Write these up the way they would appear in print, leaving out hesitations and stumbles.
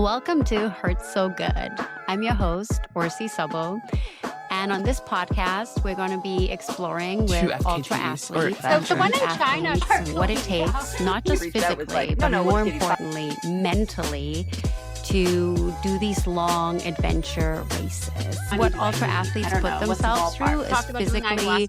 Welcome to Hurts So Good. I'm your host, Orsi Sabo. And on this podcast, we're going to be exploring with ultra athletes, So the one in China, what it takes, not just physically, but more importantly, mentally, to do these long adventure races. What ultra athletes put themselves through is physically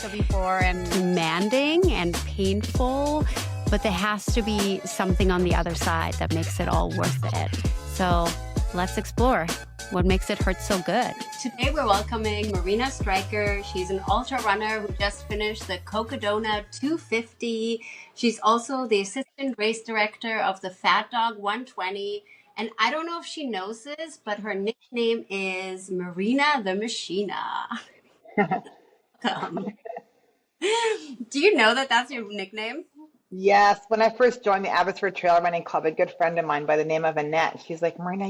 demanding and painful, but there has to be something on the other side that makes it all worth it. So let's explore what makes it hurt so good. Today we're welcoming Marina Striker. She's an ultra runner who just finished the Cocodona 250. She's also the assistant race director of the Fat Dog 120. And I don't know if she knows this, but her nickname is Marina the Machina. Do you know that that's your nickname? Yes, when I first joined the Abbotsford Trail Running Club, a good friend of mine by the name of Annette, she's like, Marina,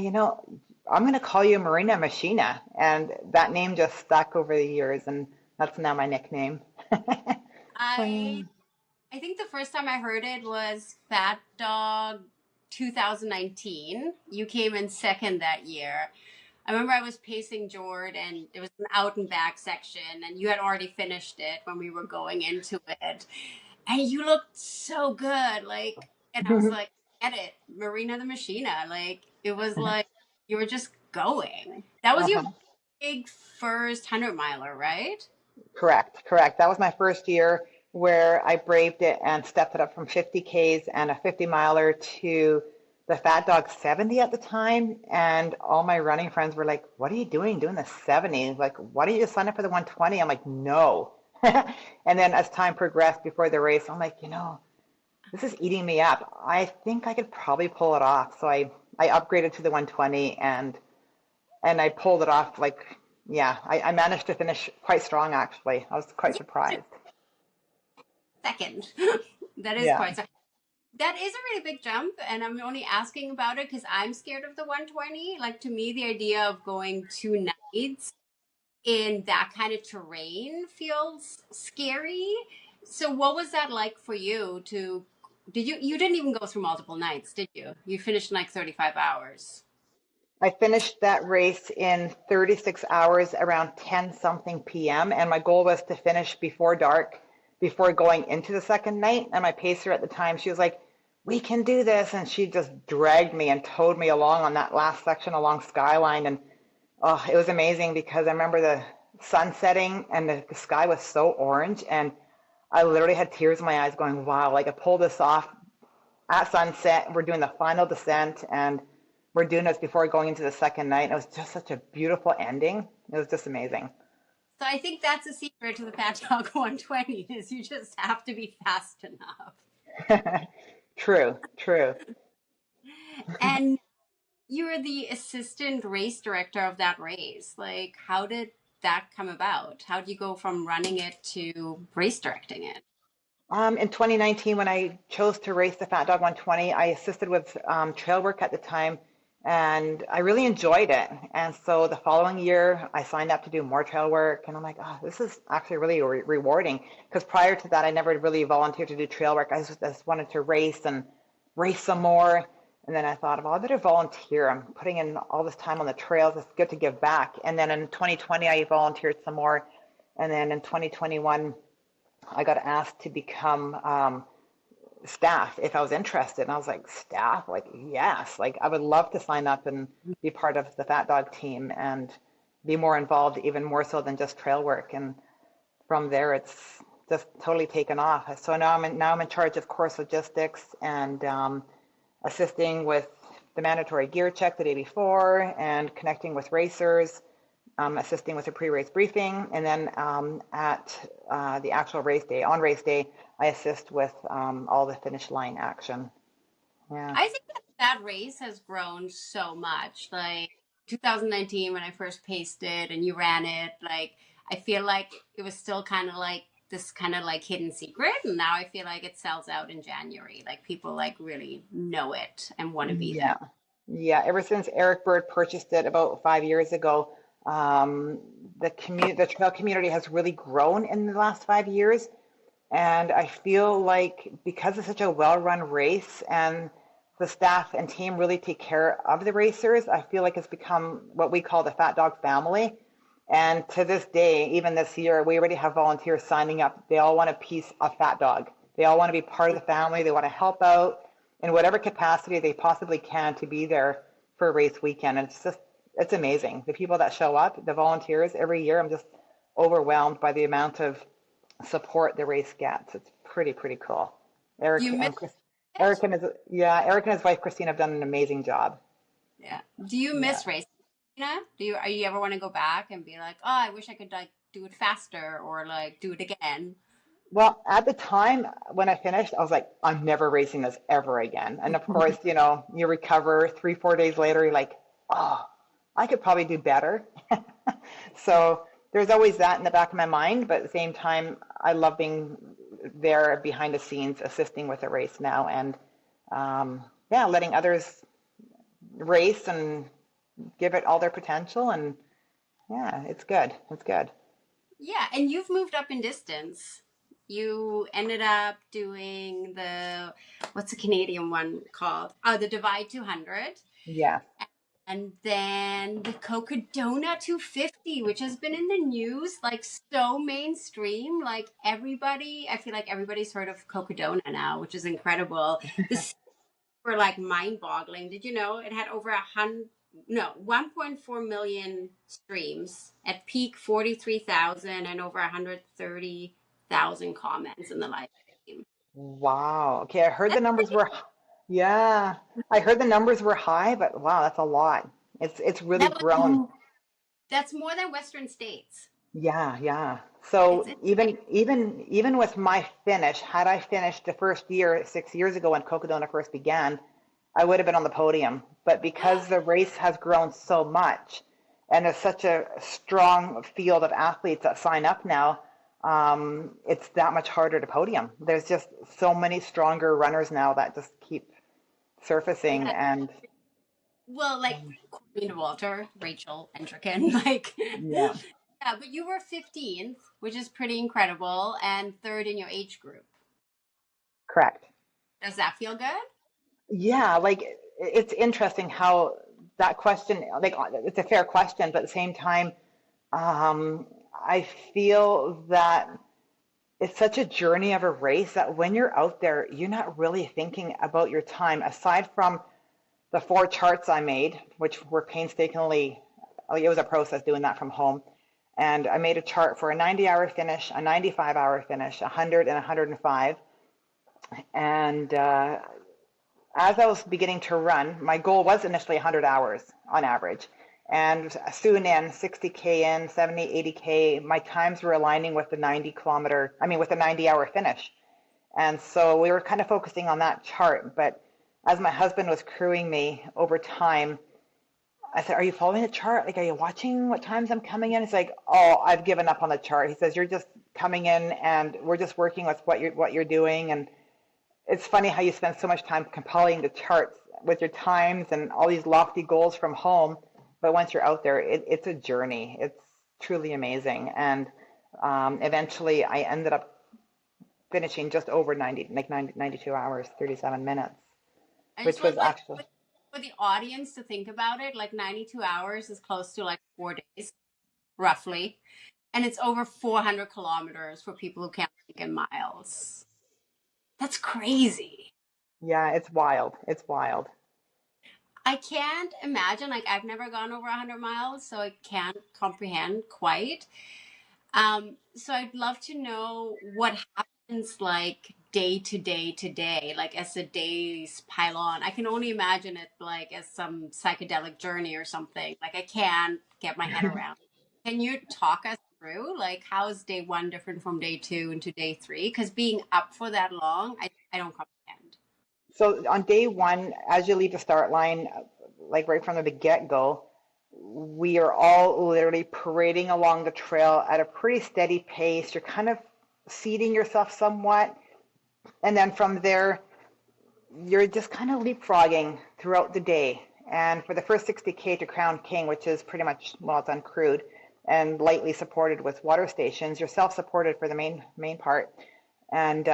I'm going to call you Marina Machina. And that name just stuck over the years, and that's now my nickname. I think the first time I heard it was Fat Dog 2019. You came in second that year. I remember I was pacing Jordan, and it was an out and back section, and you had already finished it when we were going into it. And you looked so good, and I was like, get it, Marina the Machina. It was like you were just going. That was your big first 100-miler, right? Correct. That was my first year where I braved it and stepped it up from 50 Ks and a 50-miler to the Fat Dog 70 at the time. And all my running friends were like, what are you doing the 70? Like, why don't you just sign up for the 120? I'm like, no. And then as time progressed before the race, I'm like, this is eating me up. I think I could probably pull it off. So I upgraded to the 120 and I pulled it off. I managed to finish quite strong, actually. I was quite surprised. Second. That is quite second. That is a really big jump, and I'm only asking about it because I'm scared of the 120. To me, the idea of going 2 nights in that kind of terrain feels scary. So what was that like for you you didn't even go through multiple nights, did you? You finished in 35 hours. I finished that race in 36 hours around 10 something p.m. and my goal was to finish before dark, before going into the second night. And my pacer at the time, she was like, we can do this. And she just dragged me and towed me along on that last section along Skyline. And it was amazing because I remember the sun setting and the sky was so orange. And I literally had tears in my eyes going, wow, I pulled this off at sunset. We're doing the final descent and we're doing this before going into the second night. It was just such a beautiful ending. It was just amazing. So I think that's a secret to the Fat Dog 120 is you just have to be fast enough. True. And you were the assistant race director of that race. How did that come about? How did you go from running it to race directing it? In 2019, when I chose to race the Fat Dog 120, I assisted with trail work at the time, and I really enjoyed it. And so the following year, I signed up to do more trail work, and I'm like, this is actually really rewarding. Because prior to that, I never really volunteered to do trail work. I just wanted to race and race some more. And then I thought, well, I better volunteer. I'm putting in all this time on the trails. It's good to give back. And then in 2020, I volunteered some more. And then in 2021, I got asked to become staff if I was interested. And I was like, staff? Yes. I would love to sign up and be part of the Fat Dog team and be more involved, even more so than just trail work. And from there, it's just totally taken off. So now I'm in charge of course logistics and assisting with the mandatory gear check the day before and connecting with racers, assisting with a pre-race briefing. And then at the actual race day, on race day, I assist with all the finish line action. Yeah. I think that race has grown so much. 2019, when I first paced it and you ran it, I feel like it was still kind of this kind of hidden secret, and now I feel like it sells out in January. People really know it and want to be there. Yeah, ever since Eric Bird purchased it about 5 years ago, the trail community has really grown in the last 5 years, and I feel like because it's such a well-run race and the staff and team really take care of the racers. I feel like it's become what we call the Fat Dog family. And to this day, even this year, we already have volunteers signing up. They all want a piece of Fat Dog. They all want to be part of the family. They want to help out in whatever capacity they possibly can to be there for a race weekend. And it's amazing. The people that show up, the volunteers every year, I'm just overwhelmed by the amount of support the race gets. It's pretty cool. Do Eric you miss and Chris, it? Eric and his wife Christine have done an amazing job. Yeah. Do you Yeah. miss racing? Are you ever want to go back and be like, oh, I wish I could like do it faster or like do it again? Well, at the time when I finished, I was like, I'm never racing this ever again. And of course, you recover 3, 4 days later, you're like, oh, I could probably do better. So there's always that in the back of my mind, but at the same time, I love being there behind the scenes, assisting with the race now, and yeah, letting others race and give it all their potential. And yeah, it's good. It's good. Yeah, and you've moved up in distance. You ended up doing what's the Canadian one called? Oh, the Divide 200. Yeah. And then the Cocodona 250, which has been in the news, like so mainstream. Like everybody, I feel like everybody's heard of Cocodona now, which is incredible. This were like mind boggling. Did you know it had over 1.4 million streams at peak, 43,000 and over 130,000 comments in the live stream. Wow. Okay, I heard the numbers were, yeah, I heard the numbers were high, but wow, that's a lot. It's really That grown. was, that's more than Western states. Yeah, yeah. It's So insane. even with my finish, had I finished the first year 6 years ago when Cocodona first began, I would have been on the podium. But because the race has grown so much and there's such a strong field of athletes that sign up now, it's that much harder to podium. There's just so many stronger runners now that just keep surfacing. Yeah. And Well, like Courtney Walter, Rachel Entricken, like yeah, yeah, but you were 15th, which is pretty incredible, and third in your age group. correct. Does that feel good? Yeah, like it's interesting how that question, like it's a fair question, but at the same time, um, I feel that it's such a journey of a race that when you're out there, you're not really thinking about your time aside from the 4 charts I made, which were painstakingly, it was a process doing that from home. And I made a chart for a 90-hour finish, a 95-hour finish, 100 and 105. And as I was beginning to run, my goal was initially 100 hours on average. And soon in, 60K in, 70, 80K, my times were aligning with the 90-hour finish. And so we were kind of focusing on that chart. But as my husband was crewing me over time, I said, are you following the chart? Like, are you watching what times I'm coming in? He's like, oh, I've given up on the chart. He says, you're just coming in and we're just working with what you're doing. And it's funny how you spend so much time compiling the charts with your times and all these lofty goals from home. But once you're out there, it's a journey. It's truly amazing. And eventually I ended up finishing just over 92 hours, 37 minutes, I just which was want like actually, for the audience to think about it, like 92 hours is close to like 4 days, roughly. And it's over 400 kilometers for people who can't think in miles. That's crazy. yeah, it's wild. It's wild. I can't imagine, like, I've never gone over 100 miles, so I can't comprehend quite. So I'd love to know what happens like day to day to day, like as the days pile on. I can only imagine it like as some psychedelic journey or something. Like I can't get my head around. Can you talk us through like how is day one different from day two into day three? Because being up for that long, I don't comprehend. So on day one, as you leave the start line, like right from the get-go, we are all literally parading along the trail at a pretty steady pace. You're kind of seating yourself somewhat. And then from there, you're just kind of leapfrogging throughout the day. And for the first 60K to Crown King, which is pretty much, well, it's uncrewed and lightly supported with water stations, you're self-supported for the main part. And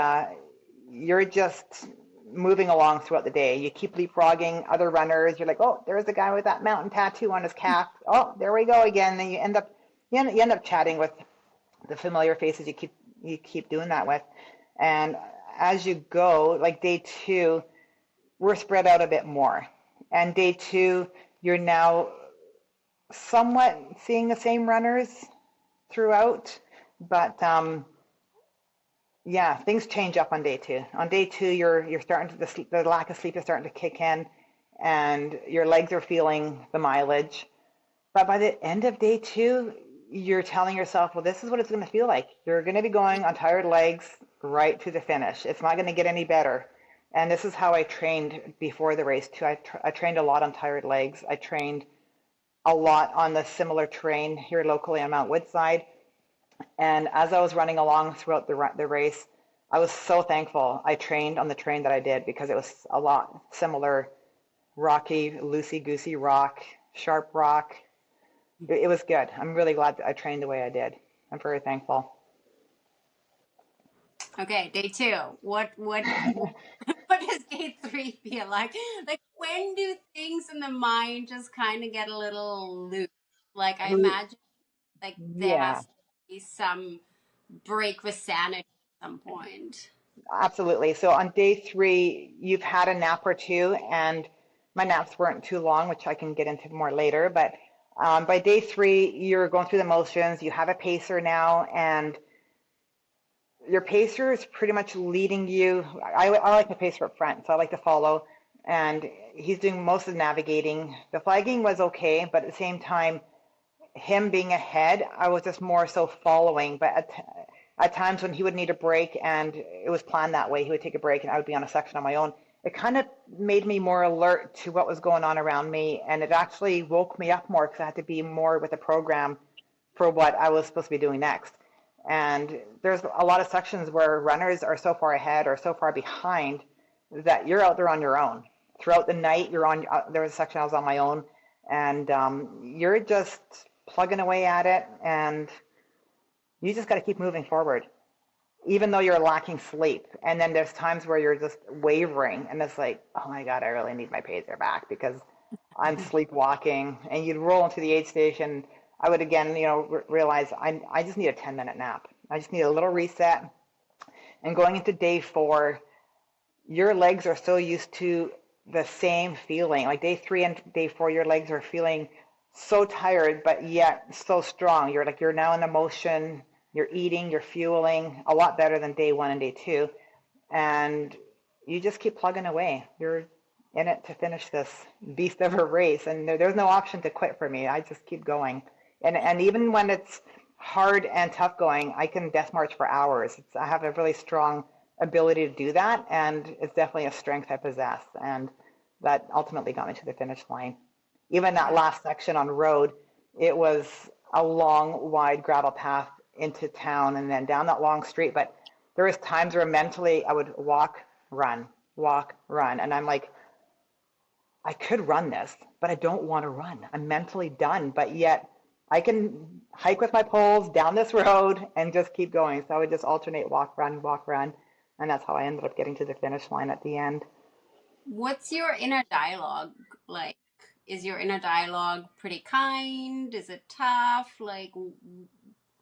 you're just moving along throughout the day. You keep leapfrogging other runners. You're like, oh, there's the guy with that mountain tattoo on his calf. Oh, there we go again. Then you end up chatting with the familiar faces you keep doing that with. And as you go, like day 2, we're spread out a bit more. And day 2, you're now somewhat seeing the same runners throughout, but yeah, things change up on day 2. On day 2, you're starting to the lack of sleep is starting to kick in, and your legs are feeling the mileage. But by the end of day 2, you're telling yourself, well, this is what it's going to feel like. You're going to be going on tired legs right to the finish. It's not going to get any better. And this is how I trained before the race too. I trained a lot on tired legs. I trained a lot on the similar terrain here locally on Mount Woodside. And as I was running along throughout the race, I was so thankful I trained on the terrain that I did, because it was a lot similar, rocky, loosey-goosey rock, sharp rock. It was good. I'm really glad that I trained the way I did. I'm very thankful. Okay, day 2. What does day 3 feel like? Like, when do things in the mind just kind of get a little loose? Like, I imagine like there has Yeah, to be some break with sanity at some point. absolutely. So on day 3, you've had a nap or two, and my naps weren't too long, which I can get into more later. But by day 3, you're going through the motions. You have a pacer now, and your pacer is pretty much leading you. I like my pacer up front, so I like to follow, and he's doing most of the navigating. The flagging was okay, but at the same time, him being ahead, I was just more so following. But at times when he would need a break, and it was planned that way, he would take a break and I would be on a section on my own. It kind of made me more alert to what was going on around me, and it actually woke me up more, because I had to be more with the program for what I was supposed to be doing next. And there's a lot of sections where runners are so far ahead or so far behind that you're out there on your own. Throughout the night, you're on. There was a section I was on my own, and you're just plugging away at it, and you just got to keep moving forward, even though you're lacking sleep. And then there's times where you're just wavering, and it's like, oh my God, I really need my pacer back, because I'm sleepwalking. And you'd roll into the aid station. I would again, realize I just need a 10-minute nap. I just need a little reset. And going into day 4, your legs are so used to the same feeling. Like day 3 and day 4, your legs are feeling so tired, but yet so strong. You're now in motion. You're eating, you're fueling a lot better than day 1 and day 2. And you just keep plugging away. You're in it to finish this beast of a race. And there's no option to quit for me. I just keep going. And even when it's hard and tough going, I can death march for hours. I have a really strong ability to do that, and it's definitely a strength I possess. And that ultimately got me to the finish line. Even that last section on road, it was a long, wide gravel path into town and then down that long street. But there was times where mentally I would walk, run, and I'm like, I could run this, but I don't want to run. I'm mentally done, but yet I can hike with my poles down this road and just keep going. So I would just alternate walk, run, and that's how I ended up getting to the finish line at the end. What's your inner dialogue like? Is your inner dialogue pretty kind? Is it tough? Like,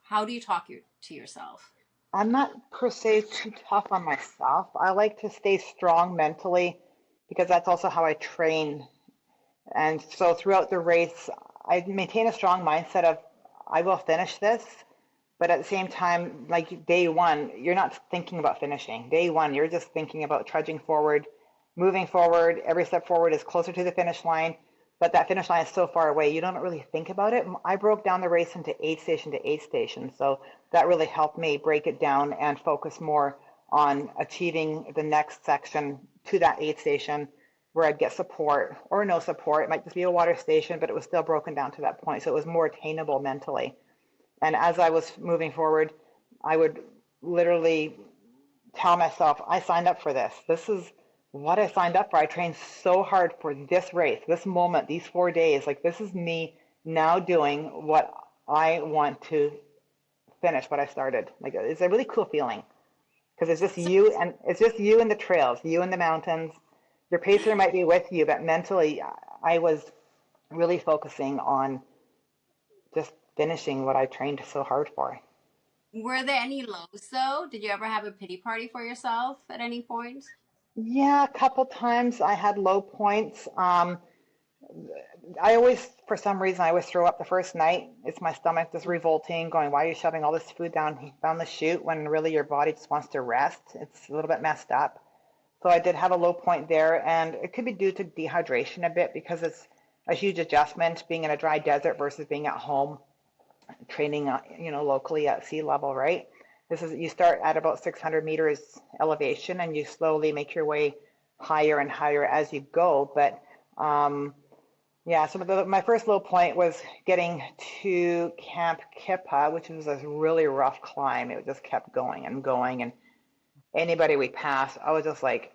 how do you talk to yourself? I'm not per se too tough on myself. I like to stay strong mentally, because that's also how I train. And so throughout the race, I maintain a strong mindset of, I will finish this. But at the same time, like day 1, you're not thinking about finishing. Day 1, you're just thinking about trudging forward, moving forward. Every step forward is closer to the finish line, but that finish line is so far away, you don't really think about it. I broke down the race into aid station to aid station, so that really helped me break it down and focus more on achieving the next section to that aid station, where I'd get support or no support. It might just be a water station, but it was still broken down to that point, so it was more attainable mentally. And as I was moving forward, I would literally tell myself, I signed up for this. This is what I signed up for. I trained so hard for this race, this moment, these 4 days. Like, this is me now doing what I want to finish, what I started. Like, it's a really cool feeling. because it's just So you and the trails, you and the mountains. Your pacer might be with you, but mentally, I was really focusing on just finishing what I trained so hard for. were there any lows though? Did you ever have a pity party for yourself at any point? Yeah, a couple times I had low points. I always, for some reason, I always throw up the first night. It's my stomach just revolting, going, why are you shoving all this food down the chute when really your body just wants to rest? It's a little bit messed up. So I did have a low point there, and it could be due to dehydration a bit because it's a huge adjustment being in a dry desert versus being at home training, locally at sea level, right? This is you start at about 600 meters elevation, and you slowly make your way higher and higher as you go. But yeah, so my first low point was getting to Camp Kippa, which was a really rough climb. It just kept going and going, and anybody we passed, I was just like,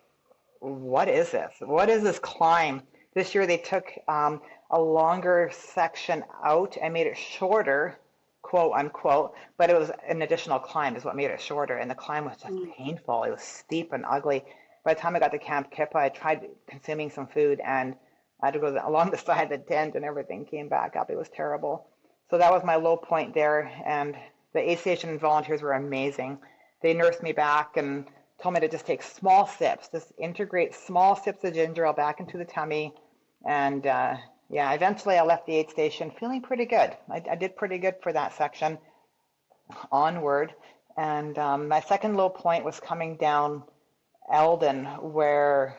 what is this? What is this climb? This year they took a longer section out and made it shorter, quote unquote, but it was an additional climb is what made it shorter. And the climb was just Mm. painful. It was steep and ugly. By the time I got to Camp Kippa, I tried consuming some food and I had to go along the side of the tent and everything came back up. It was terrible. So that was my low point there. And the aid station volunteers were amazing. They nursed me back and told me to just take small sips, just integrate small sips of ginger ale back into the tummy. And yeah, eventually I left the aid station feeling pretty good. I did pretty good for that section onward. And my second low point was coming down Eldon, where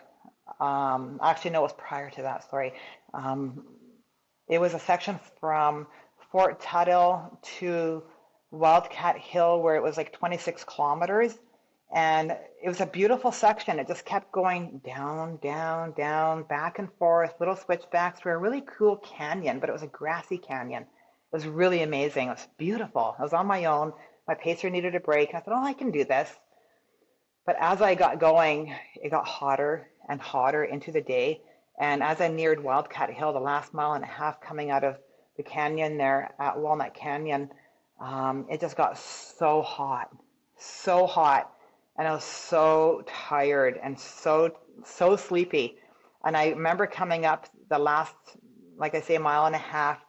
actually, no, it was prior to that, sorry. Um, it was a section from Fort Tuttle to Wildcat Hill where it was like 26 kilometers. And it was a beautiful section. It just kept going down, down, down, back and forth, little switchbacks through a really cool canyon, but it was a grassy canyon. It was really amazing. It was beautiful. I was on my own. My pacer needed a break. And I thought, oh, I can do this. But as I got going, it got hotter and hotter into the day. And as I neared Wildcat Hill, the last mile and a half coming out of the canyon there at Walnut Canyon, it just got so hot, so hot. And I was so tired and so sleepy. And I remember coming up the last, like I say, mile and a half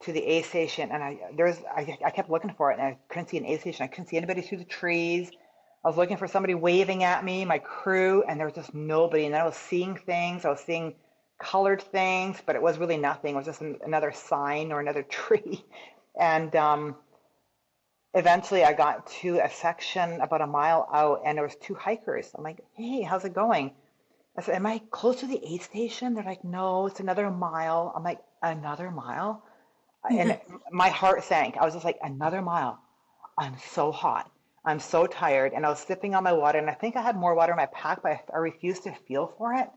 to the aid station, and I kept looking for it, and I couldn't see an aid station. I couldn't see anybody through the trees. I was looking for somebody waving at me, my crew, and there was just nobody. And then I was seeing things. I was seeing colored things, but it was really nothing. It was just another sign or another tree. And eventually I got to a section about a mile out, and there was two hikers. I'm like, hey, how's it going? I said, am I close to the aid station? They're like, no, it's another mile. I'm like, another mile? And my heart sank. I was just like, another mile. I'm so hot. I'm so tired. And I was sipping on my water, and I think I had more water in my pack, but I refused to feel for it.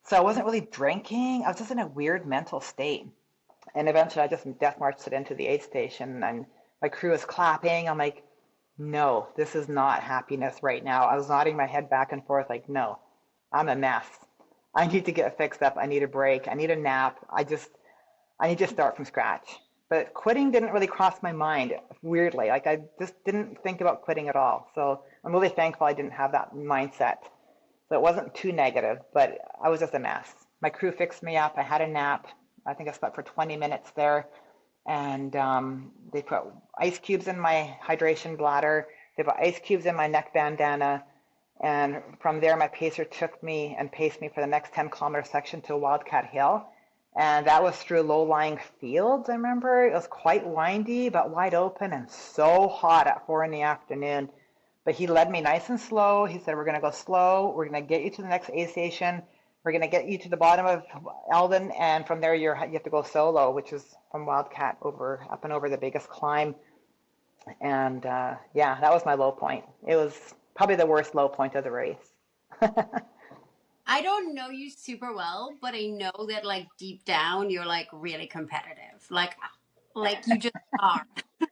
So I wasn't really drinking. I was just in a weird mental state. And eventually I just death marched it into the aid station, and my crew was clapping. I'm like, no, this is not happiness right now. I was nodding my head back and forth like, no, I'm a mess. I need to get fixed up. I need a break. I need a nap. I need to start from scratch. But quitting didn't really cross my mind, weirdly. Like I just didn't think about quitting at all. So I'm really thankful I didn't have that mindset. So it wasn't too negative, but I was just a mess. My crew fixed me up. I had a nap. I think I slept for 20 minutes there. And they put ice cubes in my hydration bladder. They put ice cubes in my neck bandana. And from there, my pacer took me and paced me for the next 10-kilometer section to Wildcat Hill. And that was through low-lying fields, I remember. It was quite windy, but wide open and so hot at 4 in the afternoon. But he led me nice and slow. He said, we're going to go slow. We're going to get you to the next aid station. We're going to get you to the bottom of Eldon. And from there, you have to go solo, which is from Wildcat up and over the biggest climb. And yeah, that was my low point. It was probably the worst low point of the race. I don't know you super well, but I know that like deep down you're like really competitive. Like you just are. I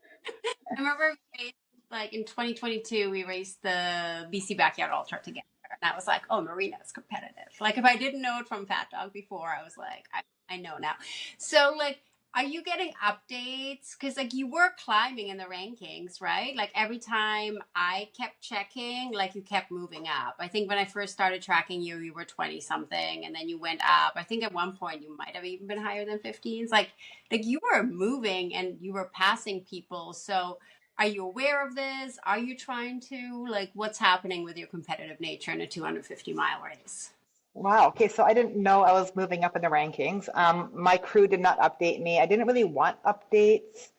remember we raced, like in 2022 we raced the BC Backyard Ultra together. And I was like, oh, Marina's competitive. Like if I didn't know it from Fat Dog before, I was like, I know now. So like Are you getting updates? Because like you were climbing in the rankings, right? Like every time I kept checking, like you kept moving up. I think when I first started tracking you, you were 20 something and then you went up. I think at one point you might have even been higher than 15s. Like you were moving and you were passing people. So are you aware of this? Are you trying to like what's happening with your competitive nature in a 250-mile race? Wow. Okay. So I didn't know I was moving up in the rankings. My crew did not update me. I didn't really want updates.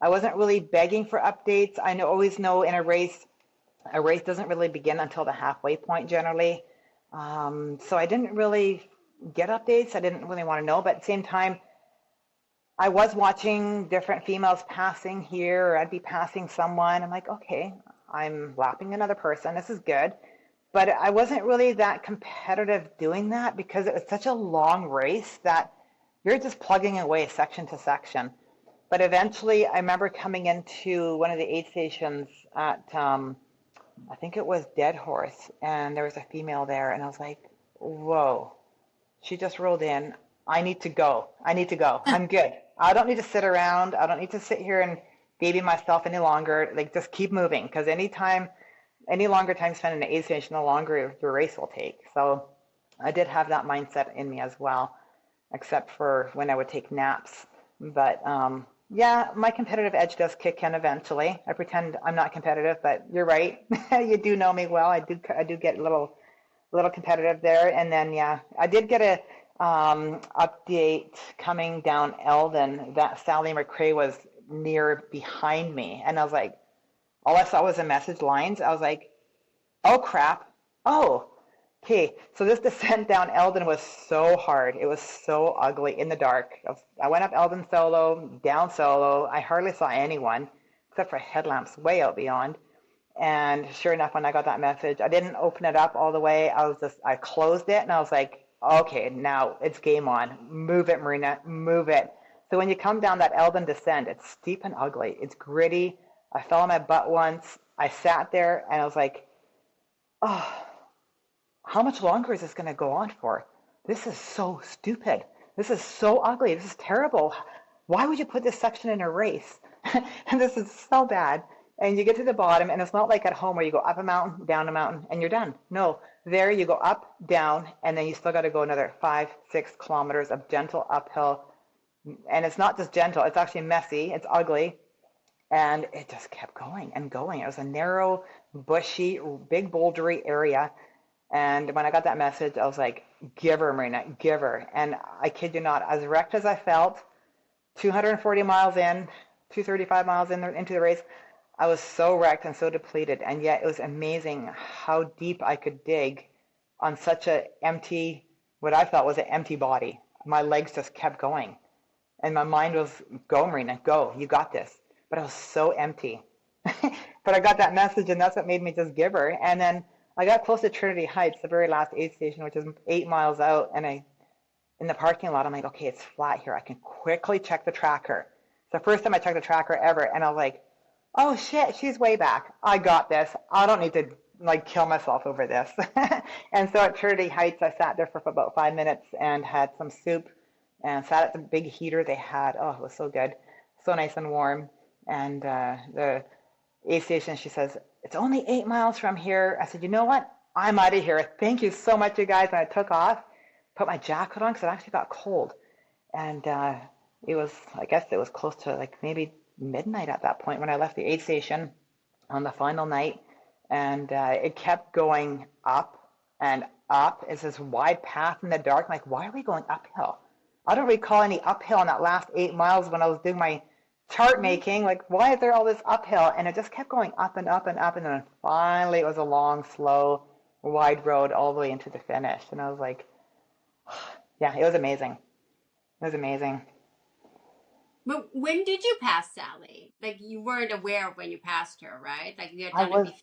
I wasn't really begging for updates. Always know in a race doesn't really begin until the halfway point generally. So I didn't really get updates. I didn't really want to know. But at the same time, I was watching different females passing here, or I'd be passing someone. I'm like, okay, I'm lapping another person. This is good. But I wasn't really that competitive doing that because it was such a long race that you're just plugging away section to section. But eventually, I remember coming into one of the aid stations at, I think it was Dead Horse, and there was a female there, and I was like, whoa, she just rolled in. I need to go. I need to go. I'm good. I don't need to sit around. I don't need to sit here and baby myself any longer. Like, just keep moving because any longer time spent in an aid station, the longer your race will take. So I did have that mindset in me as well, except for when I would take naps. But yeah, my competitive edge does kick in eventually. I pretend I'm not competitive, but you're right. You do know me well. I do get a little competitive there. And then yeah, I did get a update coming down Eldon that Sally McRae was near behind me, and I was like, all I saw was the message lines. I was like, oh crap. Oh, okay. So this descent down Eldon was so hard. It was so ugly in the dark. I went up Eldon solo, down solo. I hardly saw anyone except for headlamps way out beyond. And sure enough, when I got that message, I didn't open it up all the way. I closed it and I was like, okay, now it's game on. Move it, Marina, move it. So when you come down that Eldon descent, it's steep and ugly. It's gritty. I fell on my butt once. I sat there and I was like, oh, how much longer is this going to go on for? This is so stupid. This is so ugly. This is terrible. Why would you put this section in a race? And this is so bad. And you get to the bottom, and it's not like at home where you go up a mountain, down a mountain, and you're done. No, there you go up, down, and then you still got to go another 5-6 kilometers of gentle uphill. And it's not just gentle, it's actually messy, it's ugly. And it just kept going and going. It was a narrow, bushy, big bouldery area. And when I got that message, I was like, give her, Marina, give her. And I kid you not, as wrecked as I felt, 240 miles in, 235 miles into the race, I was so wrecked and so depleted. And yet it was amazing how deep I could dig on such a empty, what I felt was an empty body. My legs just kept going. And my mind was, go, Marina, go, you got this. But I was so empty. But I got that message, and that's what made me just give her. And then I got close to Trinity Heights, the very last aid station, which is 8 miles out. And in the parking lot, I'm like, okay, it's flat here. I can quickly check the tracker. It's the first time I checked the tracker ever. And I was like, oh shit, she's way back. I got this. I don't need to like kill myself over this. And so at Trinity Heights, I sat there for about 5 minutes and had some soup and sat at the big heater they had. Oh, it was so good. So nice and warm. And the aid station, she says, it's only 8 miles from here. I said, you know what? I'm out of here. Thank you so much, you guys. And I took off, put my jacket on because it actually got cold. And I guess it was close to like maybe midnight at that point when I left the aid station on the final night. And it kept going up and up. It's this wide path in the dark. I'm like, why are we going uphill? I don't recall any uphill in that last 8 miles when I was doing my chart making. Like, why is there all this uphill? And it just kept going up and up and up. And then finally it was a long, slow, wide road all the way into the finish. And I was like, yeah, it was amazing. It was amazing. But when did you pass Sally? Like you weren't aware of when you passed her, right? Like you had I done it was, before.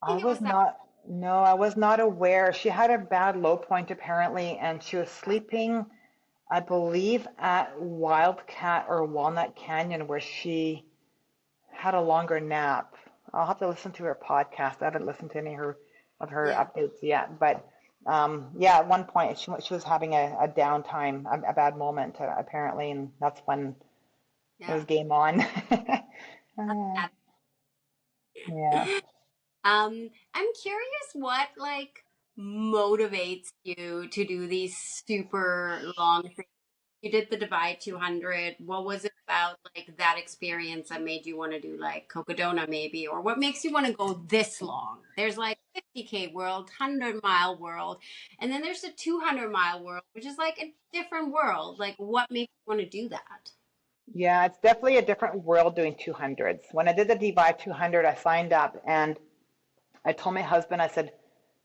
I I think it was was that. not, no, I was not aware. She had a bad low point apparently, and she was sleeping, I believe, at Wildcat or Walnut Canyon, where she had a longer nap. I'll have to listen to her podcast. I haven't listened to any of her Yeah. updates yet. But yeah, at one point she was having a downtime, a bad moment apparently, and that's when It Yeah. was game on. That- Yeah. I'm curious what like motivates you to do these super long things. You did the Divide 200. What was it about like that experience that made you want to do like Cocodona maybe? Or what makes you want to go this long? There's like 50K world, 100-mile world, and then there's the 200-mile world, which is like a different world. Like what makes you want to do that? Yeah, it's definitely a different world doing 200s. When I did the Divide 200, I signed up and I told my husband, I said,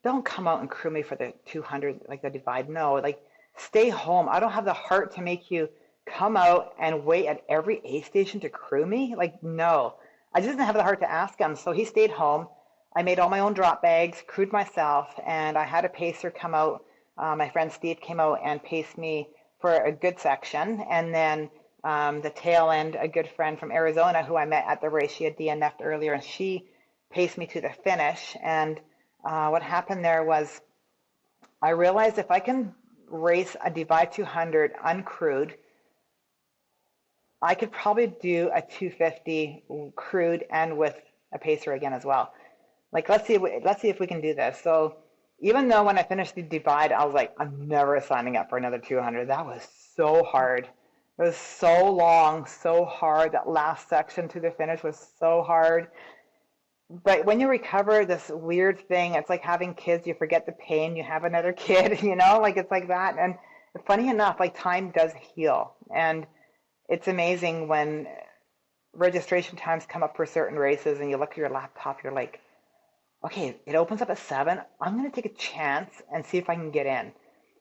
don't come out and crew me for the 200, like the Divide. No, like stay home. I don't have the heart to make you come out and wait at every aid station to crew me. Like, no, I just didn't have the heart to ask him. So he stayed home. I made all my own drop bags, crewed myself, and I had a pacer come out. My friend Steve came out and paced me for a good section. And then the tail end, a good friend from Arizona who I met at the race, she had DNF'd earlier, and she paced me to the finish. And what happened there was I realized if I can race a Divide 200 uncrewed, I could probably do a 250 crewed and with a pacer again as well. Like let's see if we can do this. So even though when I finished the Divide, I was like, I'm never signing up for another 200. That was so hard. It was so long, so hard. That last section to the finish was so hard. But when you recover this weird thing, it's like having kids, you forget the pain, you have another kid, like it's like that. And funny enough, like time does heal. And it's amazing when registration times come up for certain races and you look at your laptop, you're like, okay, it opens up at 7. I'm going to take a chance and see if I can get in.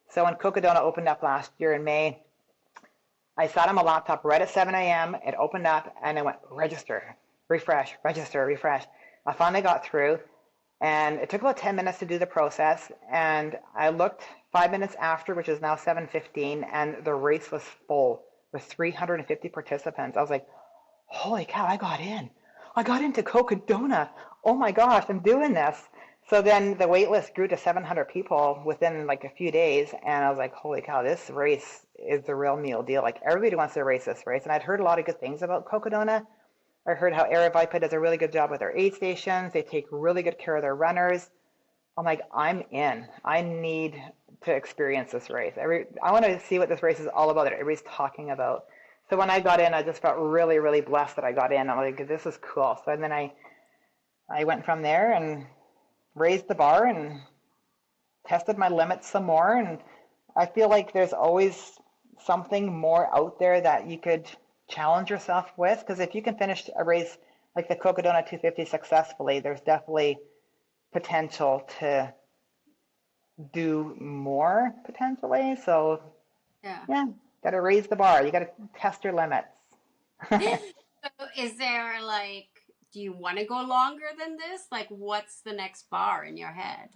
So when Cocodona opened up last year in May, I sat on my laptop right at 7 a.m. It opened up and I went, register, refresh, register, refresh. I finally got through and it took about 10 minutes to do the process. And I looked 5 minutes after, which is now 7:15, and the race was full with 350 participants. I was like, holy cow, I got in. I got into Cocodona. Oh my gosh, I'm doing this. So then the wait list grew to 700 people within like a few days. And I was like, holy cow, this race is the real meal deal. Like everybody wants to race this race. And I'd heard a lot of good things about Cocodona. I heard how Aravaipa does a really good job with their aid stations. They take really good care of their runners. I'm like, I'm in. I need to experience this race. I want to see what this race is all about that everybody's talking about. So when I got in, I just felt really, really blessed that I got in. I'm like, this is cool. So then I went from there and raised the bar and tested my limits some more. And I feel like there's always something more out there that you could challenge yourself with. Because if you can finish a race like the Cocodona 250 successfully, there's definitely potential to do more potentially. So Yeah. yeah, got to raise the bar. You got to test your limits. So is there like, do you want to go longer than this? Like, what's the next bar in your head?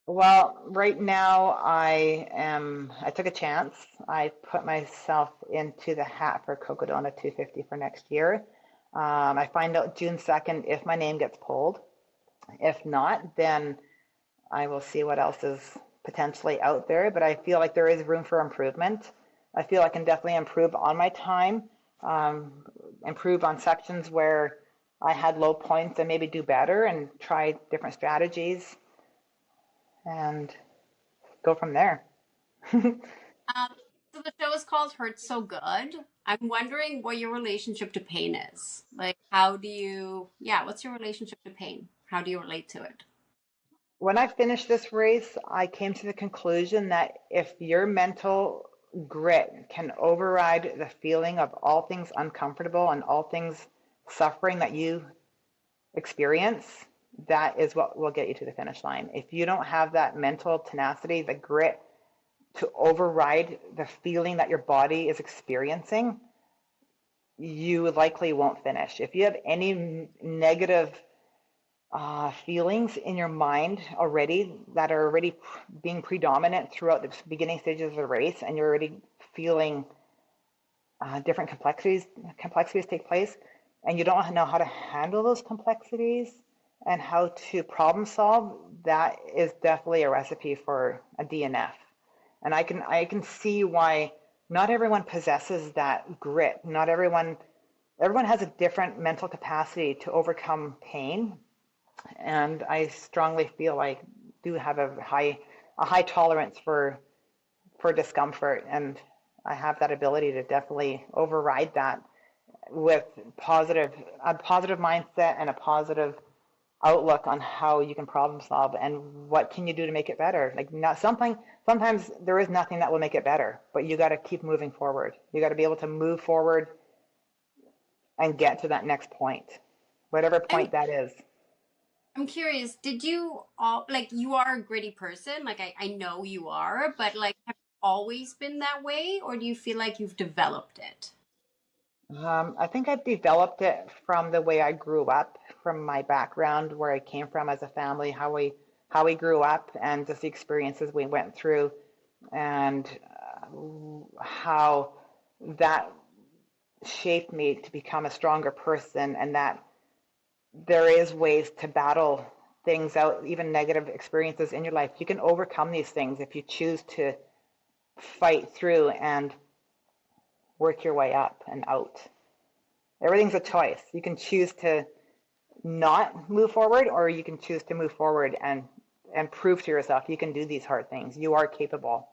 Well, right now I took a chance. I put myself into the hat for Cocodona 250 for next year. I find out June 2nd if my name gets pulled. If not, then I will see what else is potentially out there, but I feel like there is room for improvement. I feel I can definitely improve on my time, improve on sections where I had low points and maybe do better and try different strategies and go from there. Um, so the show is called Hurt So Good. I'm wondering what your relationship to pain is. Like, what's your relationship to pain? How do you relate to it? When I finished this race, I came to the conclusion that if your mental grit can override the feeling of all things uncomfortable and all things suffering that you experience, that is what will get you to the finish line. If you don't have that mental tenacity, the grit to override the feeling that your body is experiencing, you likely won't finish. If you have any negative feelings in your mind already that are already being predominant throughout the beginning stages of the race, and you're already feeling different complexities take place, and you don't know how to handle those complexities and how to problem solve, that is definitely a recipe for a DNF. And I can see why not everyone possesses that grit. Not everyone everyone has a different mental capacity to overcome pain, and I strongly feel I do have a high tolerance for discomfort, and I have that ability to definitely override that with a positive mindset and a positive outlook on how you can problem solve and what can you do to make it better. Like, not something, sometimes there is nothing that will make it better, but you got to keep moving forward. You got to be able to move forward and get to that next point, whatever point that is. I'm curious, did you all, like, you are a gritty person, like I know you are, but like, have you always been that way, or do you feel like you've developed it? I think I've developed it from the way I grew up, from my background, where I came from as a family, how we grew up, and just the experiences we went through, and how that shaped me to become a stronger person, and that there is ways to battle things out, even negative experiences in your life. You can overcome these things if you choose to fight through and work your way up and out. Everything's a choice. You can choose to not move forward, or you can choose to move forward and prove to yourself you can do these hard things. You are capable.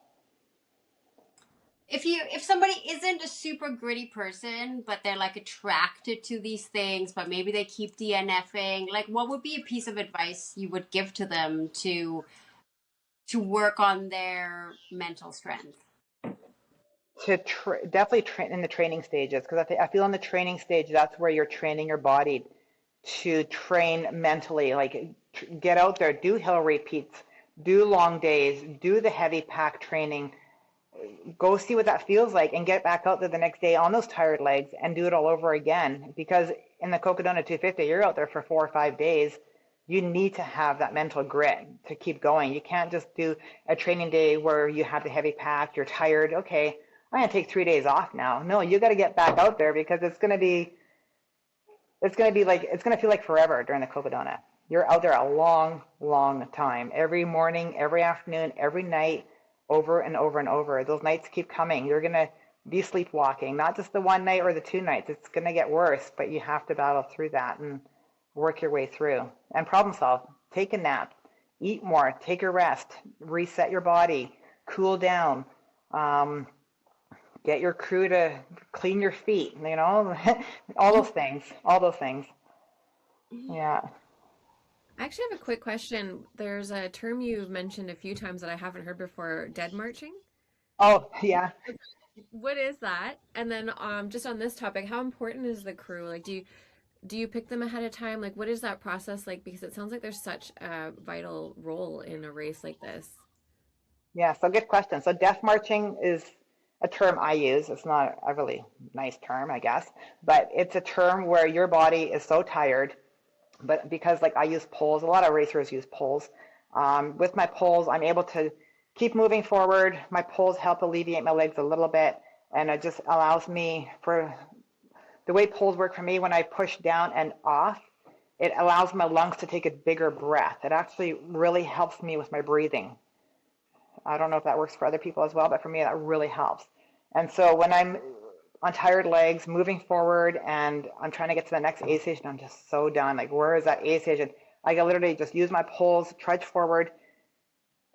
If somebody isn't a super gritty person, but they're like attracted to these things, but maybe they keep DNFing, like, what would be a piece of advice you would give to them to work on their mental strength? To definitely train in the training stages, because I feel in the training stage, that's where you're training your body to train mentally. Like, get out there, do hill repeats, do long days, do the heavy pack training, go see what that feels like, and get back out there the next day on those tired legs and do it all over again. Because in the Cocodona 250, you're out there for 4 or 5 days. You need to have that mental grit to keep going. You can't just do a training day where you have the heavy pack, you're tired. Okay, I'm gonna take 3 days off now. No, you got to get back out there, because it's gonna feel like forever during the Cocodona. You're out there a long, long time. Every morning, every afternoon, every night, over and over and over. Those nights keep coming. You're gonna be sleepwalking, not just the one night or the 2 nights. It's gonna get worse, but you have to battle through that and work your way through and problem solve. Take a nap, eat more, take a rest, reset your body, cool down. Get your crew to clean your feet, all those things, Yeah. I actually have a quick question. There's a term you've mentioned a few times that I haven't heard before, dead marching. Oh, yeah. What is that? And then just on this topic, how important is the crew? Like, do you pick them ahead of time? Like, what is that process like? Because it sounds like there's such a vital role in a race like this. Yeah, so good question. So death marching is a term I use. It's not a really nice term, I guess, but it's a term where your body is so tired, but because, like, I use poles, a lot of racers use poles. With my poles, I'm able to keep moving forward. My poles help alleviate my legs a little bit, and it just allows me, for the way poles work for me, when I push down and off, it allows my lungs to take a bigger breath. It actually really helps me with my breathing. I don't know if that works for other people as well, but for me, that really helps. And so when I'm on tired legs, moving forward, and I'm trying to get to the next aid station, I'm just so done. Like, where is that aid station? I can literally just use my poles, trudge forward,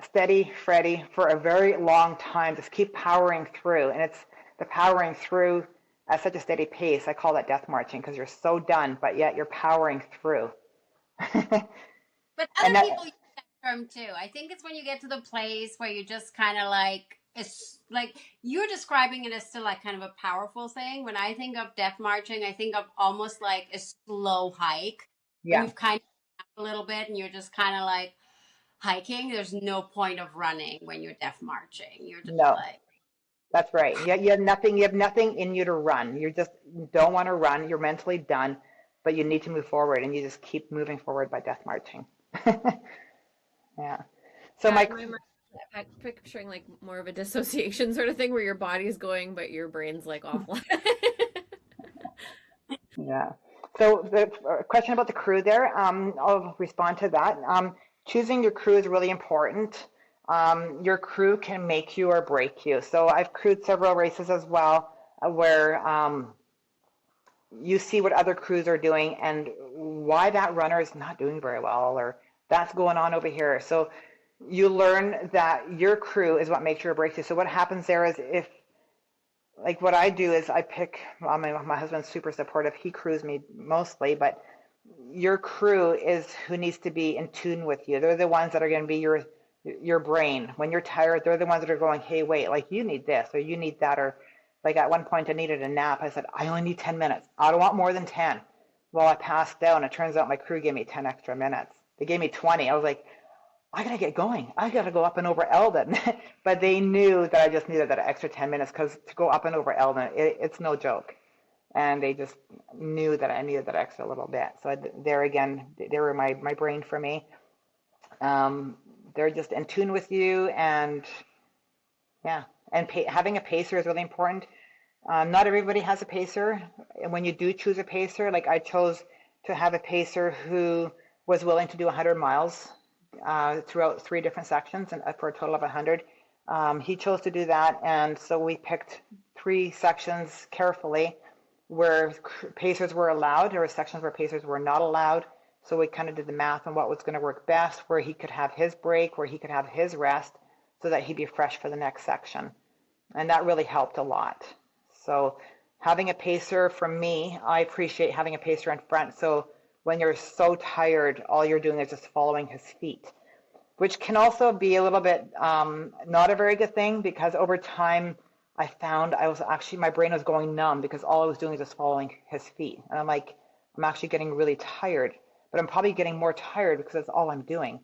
steady, Freddy, for a very long time. Just keep powering through. And it's the powering through at such a steady pace. I call that death marching, because you're so done, but yet you're powering through. But other people use that term too. I think it's when you get to the place where you just kind of like, it's like you're describing it as still like kind of a powerful thing. When I think of death marching, I think of almost like a slow hike. Yeah. You've kind of a little bit and you're just kind of like hiking. There's no point of running when you're death marching. You're just No. like, That's right. You have nothing in you to run. You just don't want to run. You're mentally done, but you need to move forward, and you just keep moving forward by death marching. Yeah. So Yeah, my in my mind, I'm picturing like more of a dissociation sort of thing where your body's going, but your brain's like offline. Yeah. So the question about the crew there, I'll respond to that. Choosing your crew is really important. Your crew can make you or break you. So I've crewed several races as well, where you see what other crews are doing and why that runner is not doing very well, or that's going on over here. So you learn that your crew is what makes your breakthrough. So what happens there is, if like what I do is I pick, well, my husband's super supportive. He crews me mostly, but your crew is who needs to be in tune with you. They're the ones that are going to be your brain. When you're tired, they're the ones that are going, hey, wait, like you need this or you need that. Or like at one point I needed a nap. I said, I only need 10 minutes. I don't want more than 10. Well, I passed out, and it turns out my crew gave me 10 extra minutes. They gave me 20. I was like, I gotta get going. I gotta go up and over Eldon. But they knew that I just needed that extra 10 minutes, because to go up and over Eldon, it's no joke. And they just knew that I needed that extra little bit. So there again, they were my brain for me. They're just in tune with you, and yeah. And having a pacer is really important. Not everybody has a pacer. And when you do choose a pacer, like I chose to have a pacer who was willing to do 100 miles throughout 3 different sections, and for a total of 100. He chose to do that, and so we picked 3 sections carefully where pacers were allowed. There were sections where pacers were not allowed. So we kind of did the math on what was going to work best, where he could have his break, where he could have his rest, so that he'd be fresh for the next section. And that really helped a lot. So having a pacer, for me, I appreciate having a pacer in front. So when you're so tired, all you're doing is just following his feet, which can also be a little bit not a very good thing, because over time I found my brain was going numb, because all I was doing was just following his feet. And I'm like, I'm actually getting really tired, but I'm probably getting more tired because that's all I'm doing.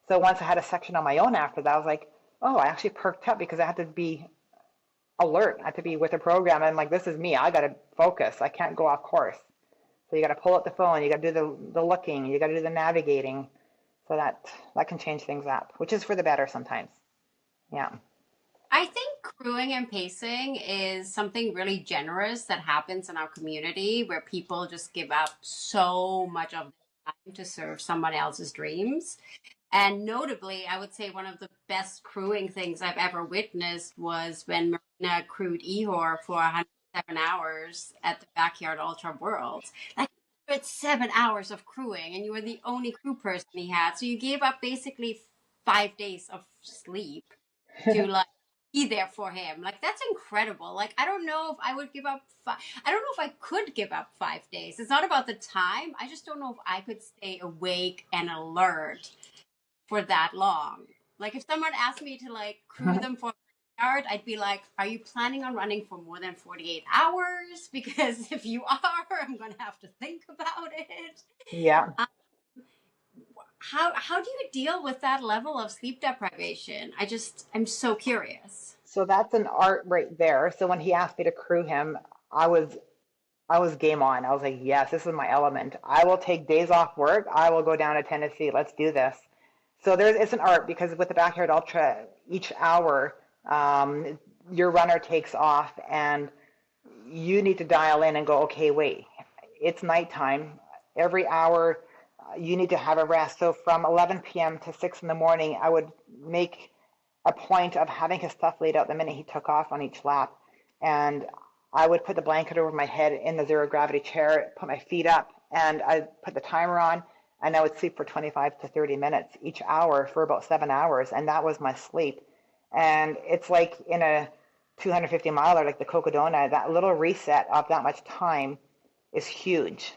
So once I had a section on my own after that, I was like, oh, I actually perked up, because I had to be alert. I had to be with the program. And I'm like, this is me. I got to focus. I can't go off course. So you got to pull out the phone. You got to do the looking. You got to do the navigating. So that can change things up, which is for the better sometimes. Yeah. I think crewing and pacing is something really generous that happens in our community, where people just give up so much of their time to serve someone else's dreams. And notably, I would say one of the best crewing things I've ever witnessed was when Marina crewed Ihor for 107 hours at the Backyard Ultra Worlds. Like 107 hours of crewing, and you were the only crew person he had. So you gave up basically 5 days of sleep to like be there for him. Like, that's incredible. Like, I don't know if I would give up I don't know if I could give up 5 days. It's not about the time. I just don't know if I could stay awake and alert for that long. Like, if someone asked me to like crew them for a yard, I'd be like, are you planning on running for more than 48 hours? Because if you are, I'm going to have to think about it. Yeah. How do you deal with that level of sleep deprivation? I'm so curious. So that's an art right there. So when he asked me to crew him, I was game on. I was like, yes, this is my element. I will take days off work. I will go down to Tennessee. Let's do this. So it's an art, because with the Backyard Ultra, each hour your runner takes off, and you need to dial in and go, okay, wait, it's nighttime. Every hour you need to have a rest. So from 11 p.m. to 6 in the morning, I would make a point of having his stuff laid out the minute he took off on each lap. And I would put the blanket over my head in the zero gravity chair, put my feet up, and I'd put the timer on, and I would sleep for 25 to 30 minutes each hour for about 7 hours. And that was my sleep. And it's like in a 250 miler, like the Cocodona, that little reset of that much time is huge.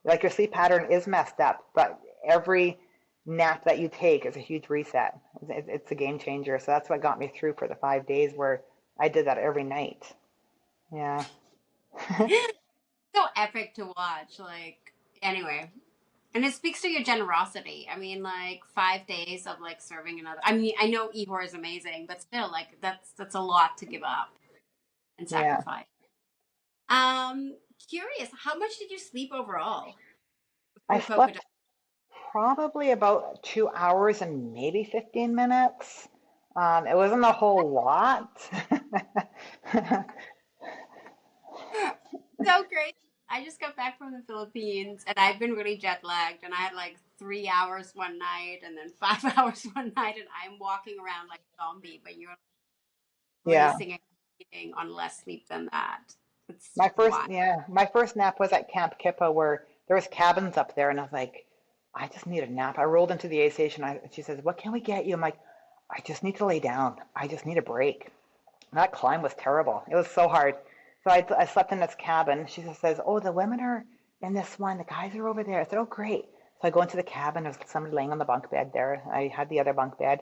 Like, your sleep pattern is messed up, but every nap that you take is a huge reset. It's a game changer. So that's what got me through for the 5 days where I did that every night. Yeah. So epic to watch. Like, anyway. And it speaks to your generosity. I mean, like 5 days of like serving another. I mean, I know Ihor is amazing, but still, like that's a lot to give up and sacrifice. Yeah. Curious, how much did you sleep overall? I slept probably about 2 hours and maybe 15 minutes. It wasn't a whole lot. So great. I just got back from the Philippines, and I've been really jet lagged, and I had like 3 hours one night and then 5 hours one night, and I'm walking around like a zombie, but you're racing and eating on less sleep than that. It's My first, wild. yeah, my first nap was at Camp Kippa where there was cabins up there, and I was like, I just need a nap. I rolled into the aid station. She says, "What can we get you?" I'm like, I just need to lay down. I just need a break. That climb was terrible. It was so hard. So I slept in this cabin. She just says, "Oh, the women are in this one. The guys are over there." I said, "Oh, great." So I go into the cabin. There's somebody laying on the bunk bed there. I had the other bunk bed.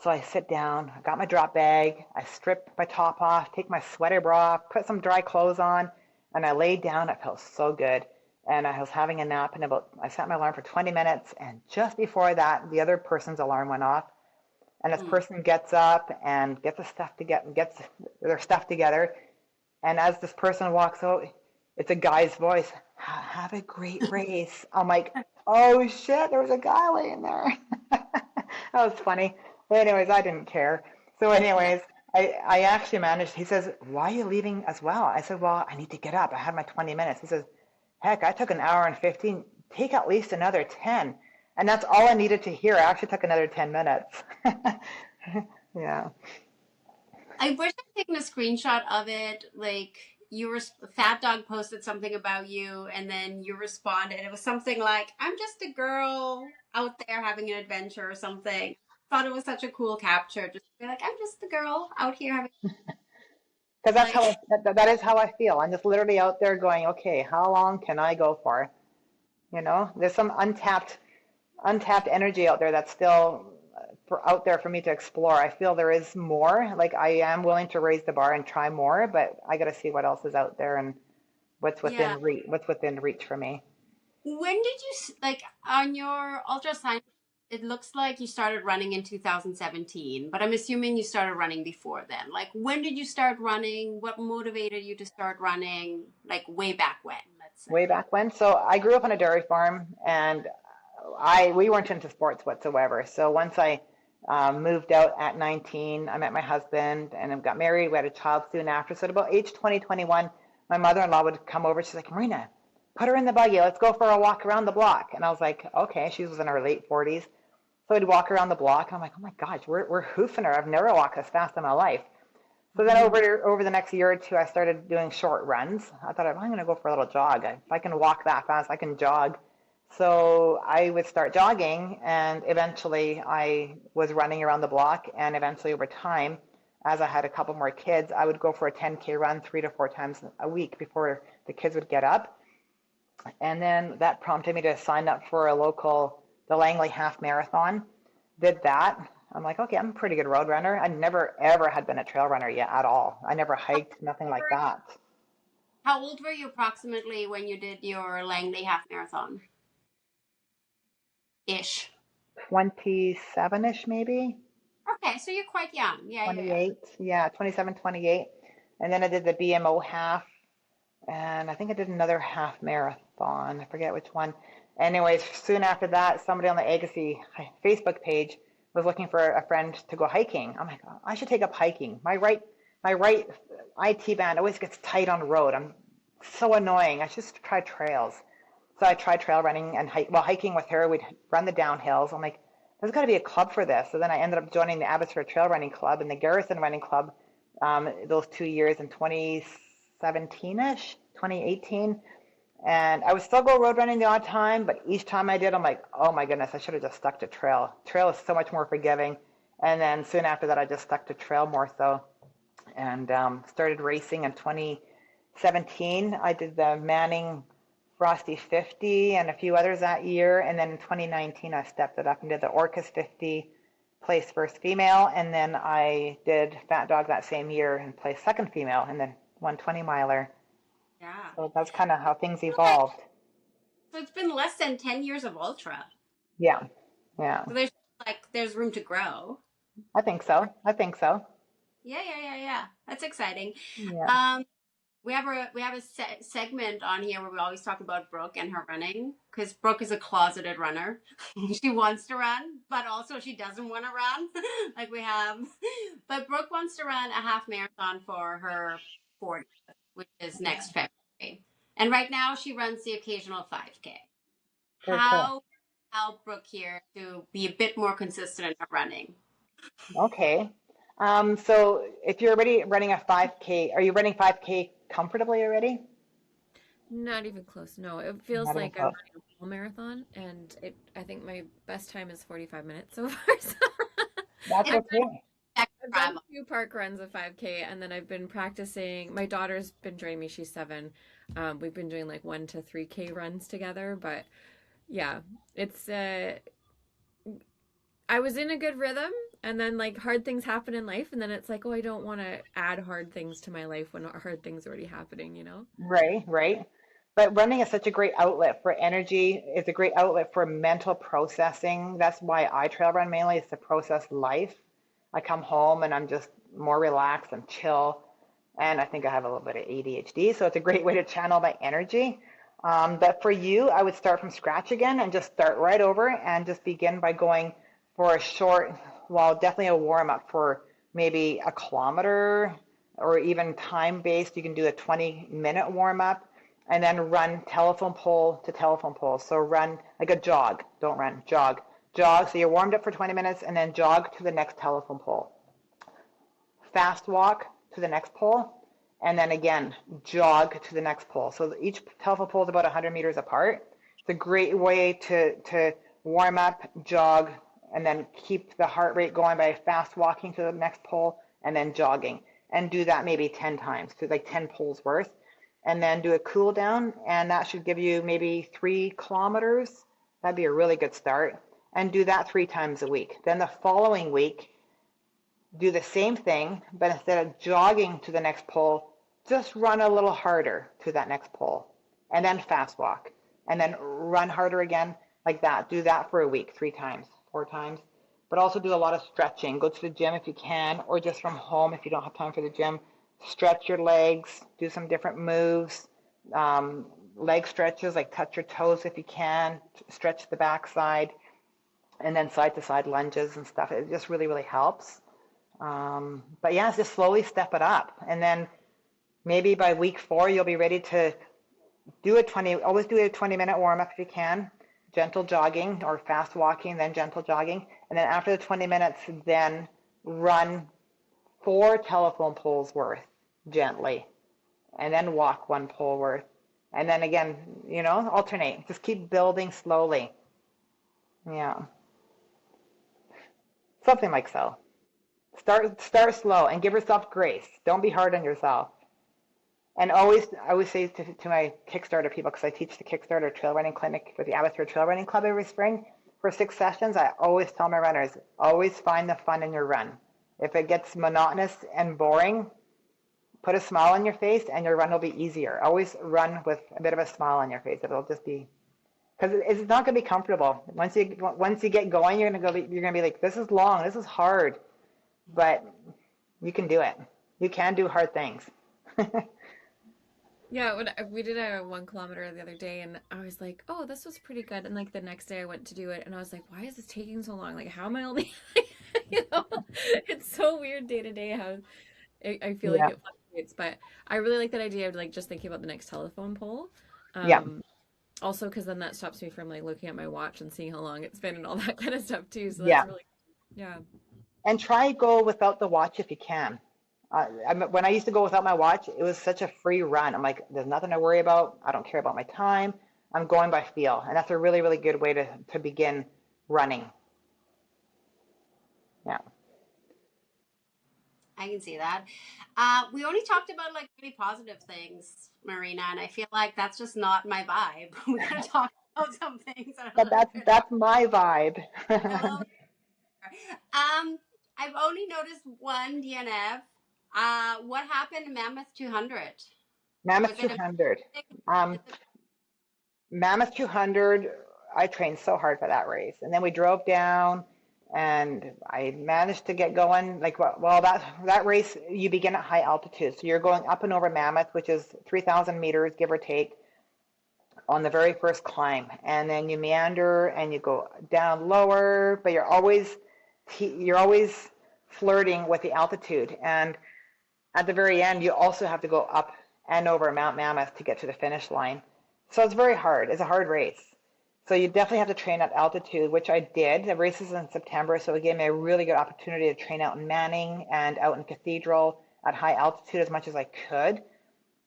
So I sit down, I got my drop bag, I strip my top off, take my sweater bra off, put some dry clothes on, and I laid down. It felt so good. And I was having a nap, and I set my alarm for 20 minutes. And just before that, the other person's alarm went off. And this Mm. person gets up and gets their stuff together. And as this person walks out, it's a guy's voice. Have a great race. I'm like, oh shit, there was a guy laying there. That was funny. But anyways, I didn't care. So Yeah. anyways, I actually managed. He says, why are you leaving as well? I said, well, I need to get up. I had my 20 minutes. He says, heck, I took an hour and 15. Take at least another 10. And that's all I needed to hear. I actually took another 10 minutes. Yeah. I wish I'd taken a screenshot of it. Like you were, Fat Dog posted something about you, and then you responded. It was something like, "I'm just a girl out there having an adventure" or something. Thought it was such a cool capture. Just to be like, "I'm just a girl out here having Because that's like." that is how I feel. I'm just literally out there going, okay, how long can I go for? There's some untapped energy out there that's still out there for me to explore. I feel there is more. Like I am willing to raise the bar and try more, but I got to see what else is out there and Yeah. what's within reach for me. When did you like on your ultrasound? It looks like you started running in 2017, but I'm assuming you started running before then. Like, when did you start running? What motivated you to start running? Like, way back when, let's Way say. back when. So I grew up on a dairy farm, and I we weren't into sports whatsoever. So once I moved out at 19, I met my husband and got married. We had a child soon after. So at about age 20, 21, my mother-in-law would come over. She's like, Marina, put her in the buggy. Let's go for a walk around the block. And I was like, okay. She was in her late 40s. So I'd walk around the block. And I'm like, oh my gosh, we're hoofing her. I've never walked this fast in my life. So then over the next year or two, I started doing short runs. I thought I'm going to go for a little jog. If I can walk that fast, I can jog. So I would start jogging, and eventually I was running around the block. And eventually, over time, as I had a couple more kids, I would go for a 10K run 3 to 4 times a week before the kids would get up. And then that prompted me to sign up for the Langley Half Marathon. Did that. I'm like, okay, I'm a pretty good road runner. I never ever had been a trail runner yet at all. I never hiked, nothing like that. How old were you approximately when you did your Langley half marathon? Ish. 27-ish maybe, Okay, so you're quite young. Yeah, yeah, yeah. 28. Yeah, 27, 28. And then I did the BMO half, and I think I did another half marathon. I forget which one. Anyways, soon after that, somebody on the Agassiz Facebook page was looking for a friend to go hiking. I'm like, oh, I should take up hiking. My right IT band always gets tight on the road. I'm so annoying. I should just try trails. So I tried trail running and hiking with her, we'd run the downhills. I'm like, there's got to be a club for this. So then I ended up joining the Abbotsford Trail Running Club and the Garrison Running Club those 2 years in 2017-ish, 2018. And I would still go road running the odd time, but each time I did, I'm like, oh my goodness, I should have just stuck to trail. Trail is so much more forgiving. And then soon after that, I just stuck to trail more so and started racing in 2017. I did the Manning Frosty 50 and a few others that year. And then in 2019, I stepped it up and did the Orcas 50, placed first female. And then I did Fat Dog that same year and placed second female and then 120 miler. Yeah. So that's kind of how things Okay. evolved. So it's been less than 10 years of ultra. Yeah, yeah. So there's room to grow. I think so. I think so. Yeah, yeah, yeah, yeah. That's exciting. Yeah. We have a segment on here where we always talk about Brooke and her running because Brooke is a closeted runner. She wants to run, but also she doesn't want to run, like we have. But Brooke wants to run a half marathon for her 40th, which is next February. And right now she runs the occasional 5K. Very cool. How help Brooke here to be a bit more consistent in her running? Okay. So if you're already running a 5K, are you running 5K comfortably already? Not even close. No, it feels Not even like I'm close. running a full marathon, and I think my best time is 45 minutes so far. So That's It's okay. I've done primal. 2 park runs of 5K, and then I've been practicing. My daughter's been joining me. She's 7. We've been doing like 1 to 3K runs together. But yeah, it's I was in a good rhythm, and then like hard things happen in life, and then it's like, oh, I don't want to add hard things to my life when hard things are already happening. You know? Right, right. But running is such a great outlet for energy. It's a great outlet for mental processing. That's why I trail run mainly, is to process life. I come home and I'm just more relaxed and chill. And I think I have a little bit of ADHD, so it's a great way to channel my energy. But for you, I would start from scratch again and just start right over and just begin by going for a short, well, definitely a warm up for maybe a kilometer, or even time based. You can do a 20-minute warm up and then run telephone pole to telephone pole. So run like a jog, don't run, jog. Jog, so you're warmed up for 20 minutes and then jog to the next telephone pole. Fast walk to the next pole, and then again, jog to the next pole. So each telephone pole is about 100 meters apart. It's a great way to warm up, jog, and then keep the heart rate going by fast walking to the next pole and then jogging. And do that maybe 10 times, so like 10 poles worth. And then do a cool down, and that should give you maybe 3 kilometers. That'd be a really good start. And do that 3 times a week. Then the following week, do the same thing, but instead of jogging to the next pole, just run a little harder to that next pole, and then fast walk, and then run harder again, like that. Do that for a week, 3 times, 4 times. But also do a lot of stretching. Go to the gym if you can, or just from home if you don't have time for the gym. Stretch your legs, do some different moves, leg stretches, like touch your toes if you can, stretch the backside, and then side to side lunges and stuff. It just really, really helps. But yeah, just slowly step it up. And then maybe by week 4, you'll be ready to always do a 20-minute warm up if you can, gentle jogging or fast walking, then gentle jogging. And then after the 20 minutes, then run 4 telephone poles worth gently, and then walk 1 pole worth. And then again, alternate. Just keep building slowly. Yeah. Something like so. Start slow and give yourself grace. Don't be hard on yourself. And I always say to my Kickstarter people, because I teach the Kickstarter trail running clinic with the Abbotsford Trail Running Club every spring for 6 sessions, I always tell my runners, always find the fun in your run. If it gets monotonous and boring, put a smile on your face and your run will be easier. Always run with a bit of a smile on your face. It'll just be, because it's not going to be comfortable. Once you get going, you're going to be like, this is long, this is hard. But you can do it. You can do hard things. Yeah, when we did a 1 kilometer the other day, and I was like, "Oh, this was pretty good." And like the next day, I went to do it, and I was like, "Why is this taking so long? Like, how am I only?" It's so weird day to day how I feel like Yeah. it fluctuates. But I really like that idea of like just thinking about the next telephone pole. Yeah. Also, because then that stops me from like looking at my watch and seeing how long it's been and all that kind of stuff too. So Yeah. that's really, yeah. And try go without the watch if you can. When I used to go without my watch, it was such a free run. I'm like, there's nothing to worry about. I don't care about my time. I'm going by feel. And that's a really, really good way to begin running. Yeah. I can see that. We only talked about like really positive things, Marina, and I feel like that's just not my vibe. We gotta talk about some things that are a But little bit. that's my vibe. Oh, I've only noticed one DNF. What happened in Mammoth 200? Was Mammoth it a 200. mistake? Um, Mammoth 200, I trained so hard for that race. And then we drove down and I managed to get going. Like, well, that race, you begin at high altitude. So you're going up and over Mammoth, which is 3,000 meters, give or take, on the very first climb. And then you meander and you go down lower, but you're always flirting with the altitude. And at the very end, you also have to go up and over Mount Mammoth to get to the finish line. So it's very hard. It's a hard race. So you definitely have to train at altitude, which I did. The race is in September, so it gave me a really good opportunity to train out in Manning and out in Cathedral at high altitude as much as I could.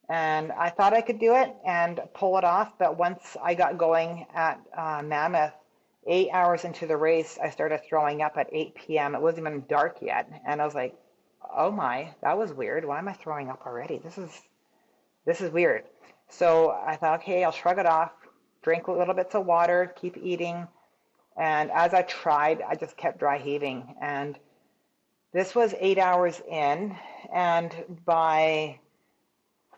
And I thought I could do it and pull it off, but once I got going at Mammoth, 8 hours into the race, I started throwing up at 8 p.m. It wasn't even dark yet, and I was like, "Oh my, that was weird. Why am I throwing up already? This is weird." So I thought, okay, I'll shrug it off, drink little bits of water, keep eating, and as I tried, I just kept dry heaving. And this was 8 hours in, and by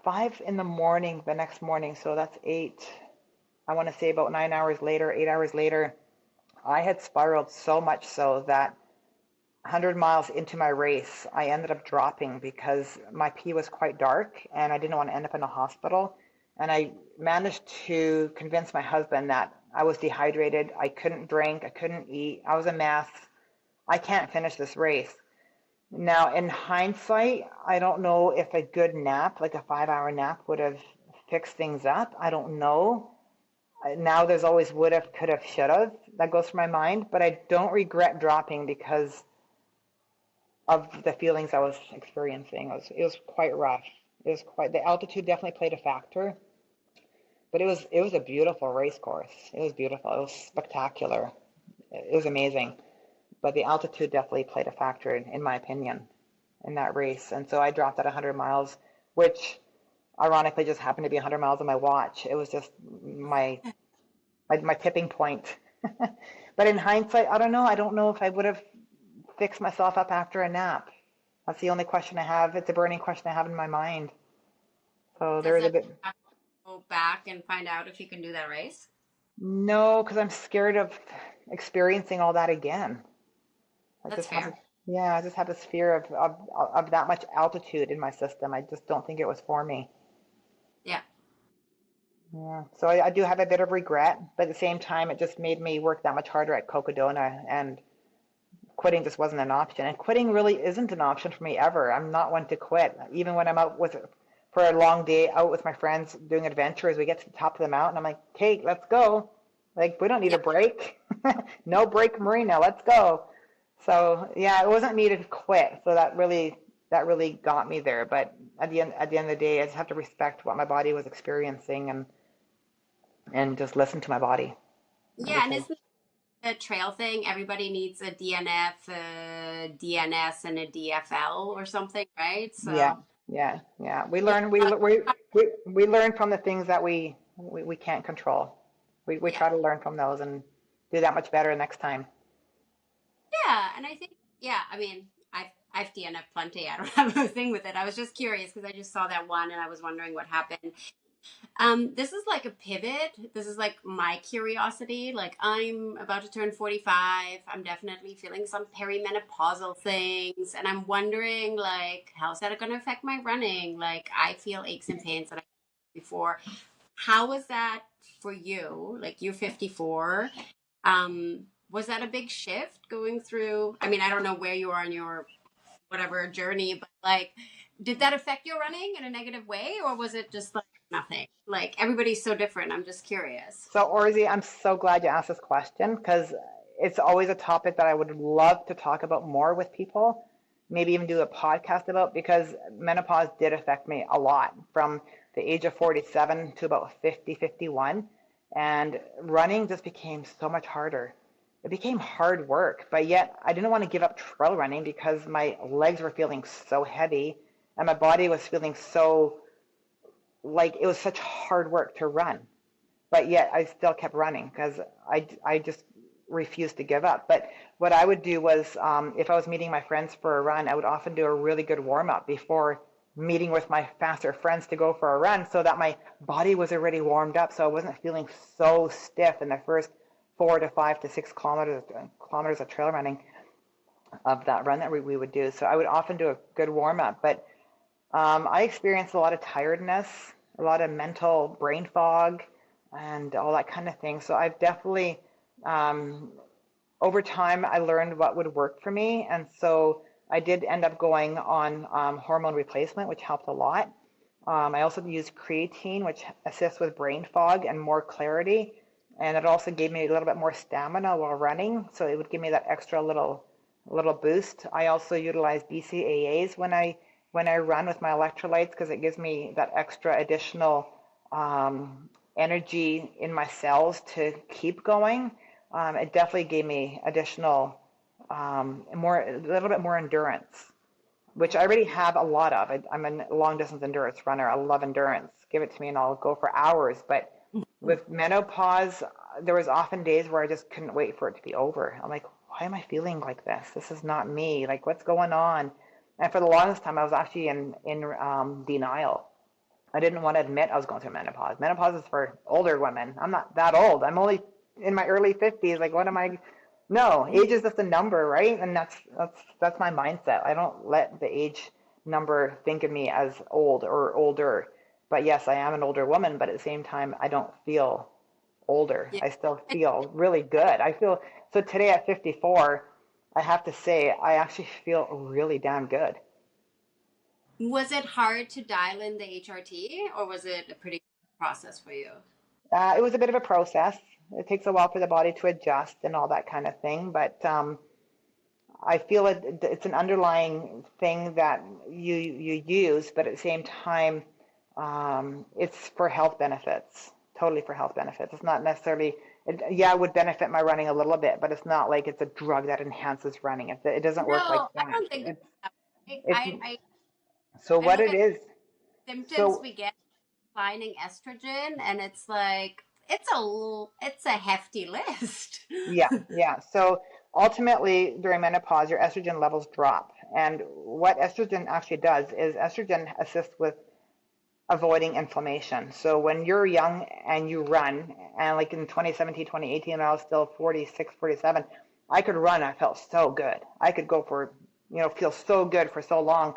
5 in the morning the next morning, so that's eight, I want to say about 9 hours later, 8 hours later, I had spiraled so much so that 100 miles into my race, I ended up dropping because my pee was quite dark and I didn't want to end up in a hospital. And I managed to convince my husband that I was dehydrated. I couldn't drink. I couldn't eat. I was a mess. I can't finish this race. Now, in hindsight, I don't know if a good nap, like a 5 hour nap, would have fixed things up. I don't know. Now there's always would have, could have, should have. That goes through my mind. But I don't regret dropping because of the feelings I was experiencing. It was quite rough. The altitude definitely played a factor, but it was a beautiful race course. It was beautiful. It was spectacular. It was amazing. But the altitude definitely played a factor, in my opinion, in that race. And so I dropped at 100 miles, which ironically just happened to be 100 miles on my watch. It was just my tipping point. But in hindsight, I don't know. I don't know if I would have fixed myself up after a nap. That's the only question I have. It's a burning question I have in my mind. So there Does is a it bit. go back and find out if you can do that race? No, because I'm scared of experiencing all that again. I That's just have, fair. yeah, I just have this fear of that much altitude in my system. I just don't think it was for me. Yeah. Yeah. So I do have a bit of regret, but at the same time, it just made me work that much harder at Cocodona, and quitting just wasn't an option. And quitting really isn't an option for me ever. I'm not one to quit. Even when I'm out for a long day out with my friends doing adventures, we get to the top of the mountain. I'm like, Kate, let's go. Like, we don't need a Yeah. break. No break, Marina. Let's go. So yeah, it wasn't me to quit. So that really got me there. But at the end of the day, I just have to respect what my body was experiencing, and just listen to my body. Yeah, and isn't the trail thing? Everybody needs a DNF, a DNS, and a DFL or something, right? Yeah, So yeah, yeah. We yeah, learn we learn from the things that we can't control. We yeah, try to learn from those and do that much better next time. yeah. And I think, yeah, I mean, I've DNF plenty. I don't have a thing with it. I was just curious because I just saw that one and I was wondering what happened. This is like a pivot. This is like my curiosity. Like I'm about to turn 45. I'm definitely feeling some perimenopausal things. And I'm wondering like, how's that going to affect my running? Like I feel aches and pains that I had before. How was that for you? Like you're 54. Was that a big shift going through? I mean, I don't know where you are in your whatever journey, but like, did that affect your running in a negative way, or was it just like nothing? Like everybody's so different. I'm just curious. So, Orzi, I'm so glad you asked this question because it's always a topic that I would love to talk about more with people, maybe even do a podcast about, because menopause did affect me a lot from the age of 47 to about 50, 51. And running just became so much harder. It became hard work, but yet I didn't want to give up trail running because my legs were feeling so heavy and my body was feeling so like it was such hard work to run, but yet I still kept running because I just refused to give up. But what I would do was, if I was meeting my friends for a run, I would often do a really good warm up before meeting with my faster friends to go for a run so that my body was already warmed up so I wasn't feeling so stiff in the first 4 to 5 to 6 kilometers of trail running of that run that we would do. So I would often do a good warm up, but I experienced a lot of tiredness, a lot of mental brain fog, and all that kind of thing. So I've definitely, um, over time, I learned what would work for me. And so I did end up going on hormone replacement, which helped a lot. I also used creatine, which assists with brain fog and more clarity. And it also gave me a little bit more stamina while running. So it would give me that extra little boost. I also utilized BCAAs when I when I run with my electrolytes because it gives me that extra additional energy in my cells to keep going. It definitely gave me additional, a little bit more endurance, which I already have a lot of. I'm a long distance endurance runner. I love endurance. Give it to me and I'll go for hours. But with menopause, there was often days where I just couldn't wait for it to be over. I'm like, why am I feeling like this? This is not me. Like, what's going on? And for the longest time, I was actually in denial. I didn't want to admit I was going through menopause. Menopause is for older women. I'm not that old. I'm only in my early 50s. Like, what am I? No, age is just a number, right? And that's my mindset. I don't let the age number think of me as old or older. But yes, I am an older woman, but at the same time, I don't feel older. Yeah. I still feel really good. I feel so today at 54, I have to say I actually feel really damn good. Was it hard to dial in the HRT, or was it a pretty process for you? It was a bit of a process. It takes a while for the body to adjust and all that kind of thing, but I feel it's an underlying thing that you use, but at the same time, it's for health benefits, totally for health benefits. It's not necessarily, yeah, it would benefit my running a little bit, but it's not like it's a drug that enhances running. It doesn't work like No, I that. don't think that. It's so I what look it at is. symptoms So we get finding estrogen, and it's like it's a hefty list. yeah. So ultimately, during menopause, your estrogen levels drop. And what estrogen actually does is estrogen assists with avoiding inflammation. So when you're young and you run, and like in 2017, 2018, when I was still 46, 47, I could run. I felt so good. I could go for, feel so good for so long.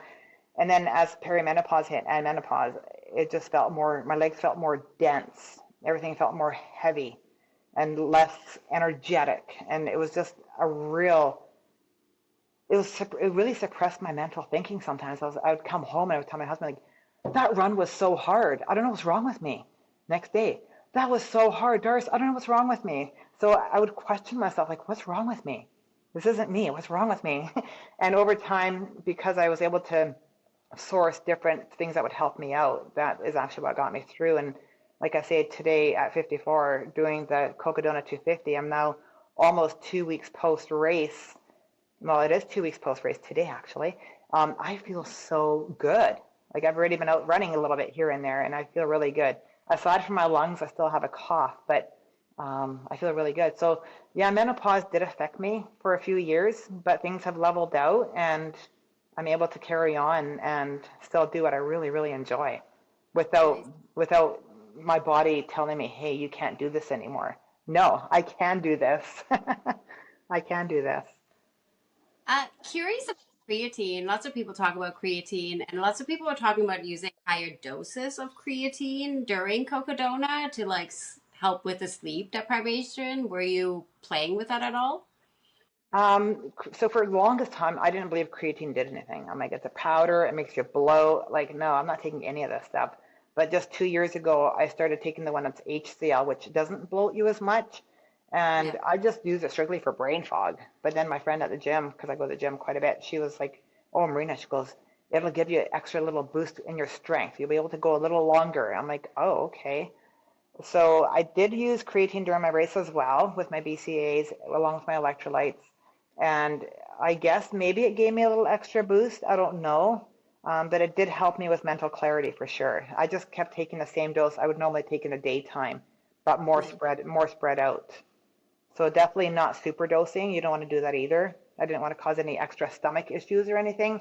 And then as perimenopause hit and menopause, it just felt more, my legs felt more dense. Everything felt more heavy and less energetic. And it was just it really suppressed my mental thinking sometimes. I would come home and I would tell my husband, like, that run was so hard. I don't know what's wrong with me. Next day, that was so hard, Doris. I don't know what's wrong with me. So I would question myself, like, what's wrong with me? This isn't me. What's wrong with me? And over time, because I was able to source different things that would help me out, that is actually what got me through. And like I say, today at 54, doing the Cocodona 250, I'm now almost 2 weeks post race. Well, it is 2 weeks post race today, actually. I feel so good. Like I've already been out running a little bit here and there, and I feel really good. Aside from my lungs, I still have a cough, but I feel really good. So yeah, menopause did affect me for a few years, but things have leveled out, and I'm able to carry on and still do what I really, really enjoy, Nice. without my body telling me, "Hey, you can't do this anymore." No, I can do this. I can do this. Curious about creatine. Lots of people talk about creatine, and lots of people are talking about using higher doses of creatine during Cocodona to like help with the sleep deprivation. Were you playing with that at all? So for the longest time, I didn't believe creatine did anything. I'm like, it's a powder, it makes you bloat. Like, no, I'm not taking any of this stuff. But just 2 years ago, I started taking the one that's HCl, which doesn't bloat you as much. Yeah. And I just use it strictly for brain fog. But then my friend at the gym, because I go to the gym quite a bit, she was like, oh, Marina, she goes, it'll give you an extra little boost in your strength. You'll be able to go a little longer. I'm like, oh, okay. So I did use creatine during my race as well with my BCAAs along with my electrolytes. And I guess maybe it gave me a little extra boost. I don't know. But it did help me with mental clarity for sure. I just kept taking the same dose I would normally take in a daytime, but Nice. more spread out. So definitely not super dosing. You don't want to do that either. I didn't want to cause any extra stomach issues or anything.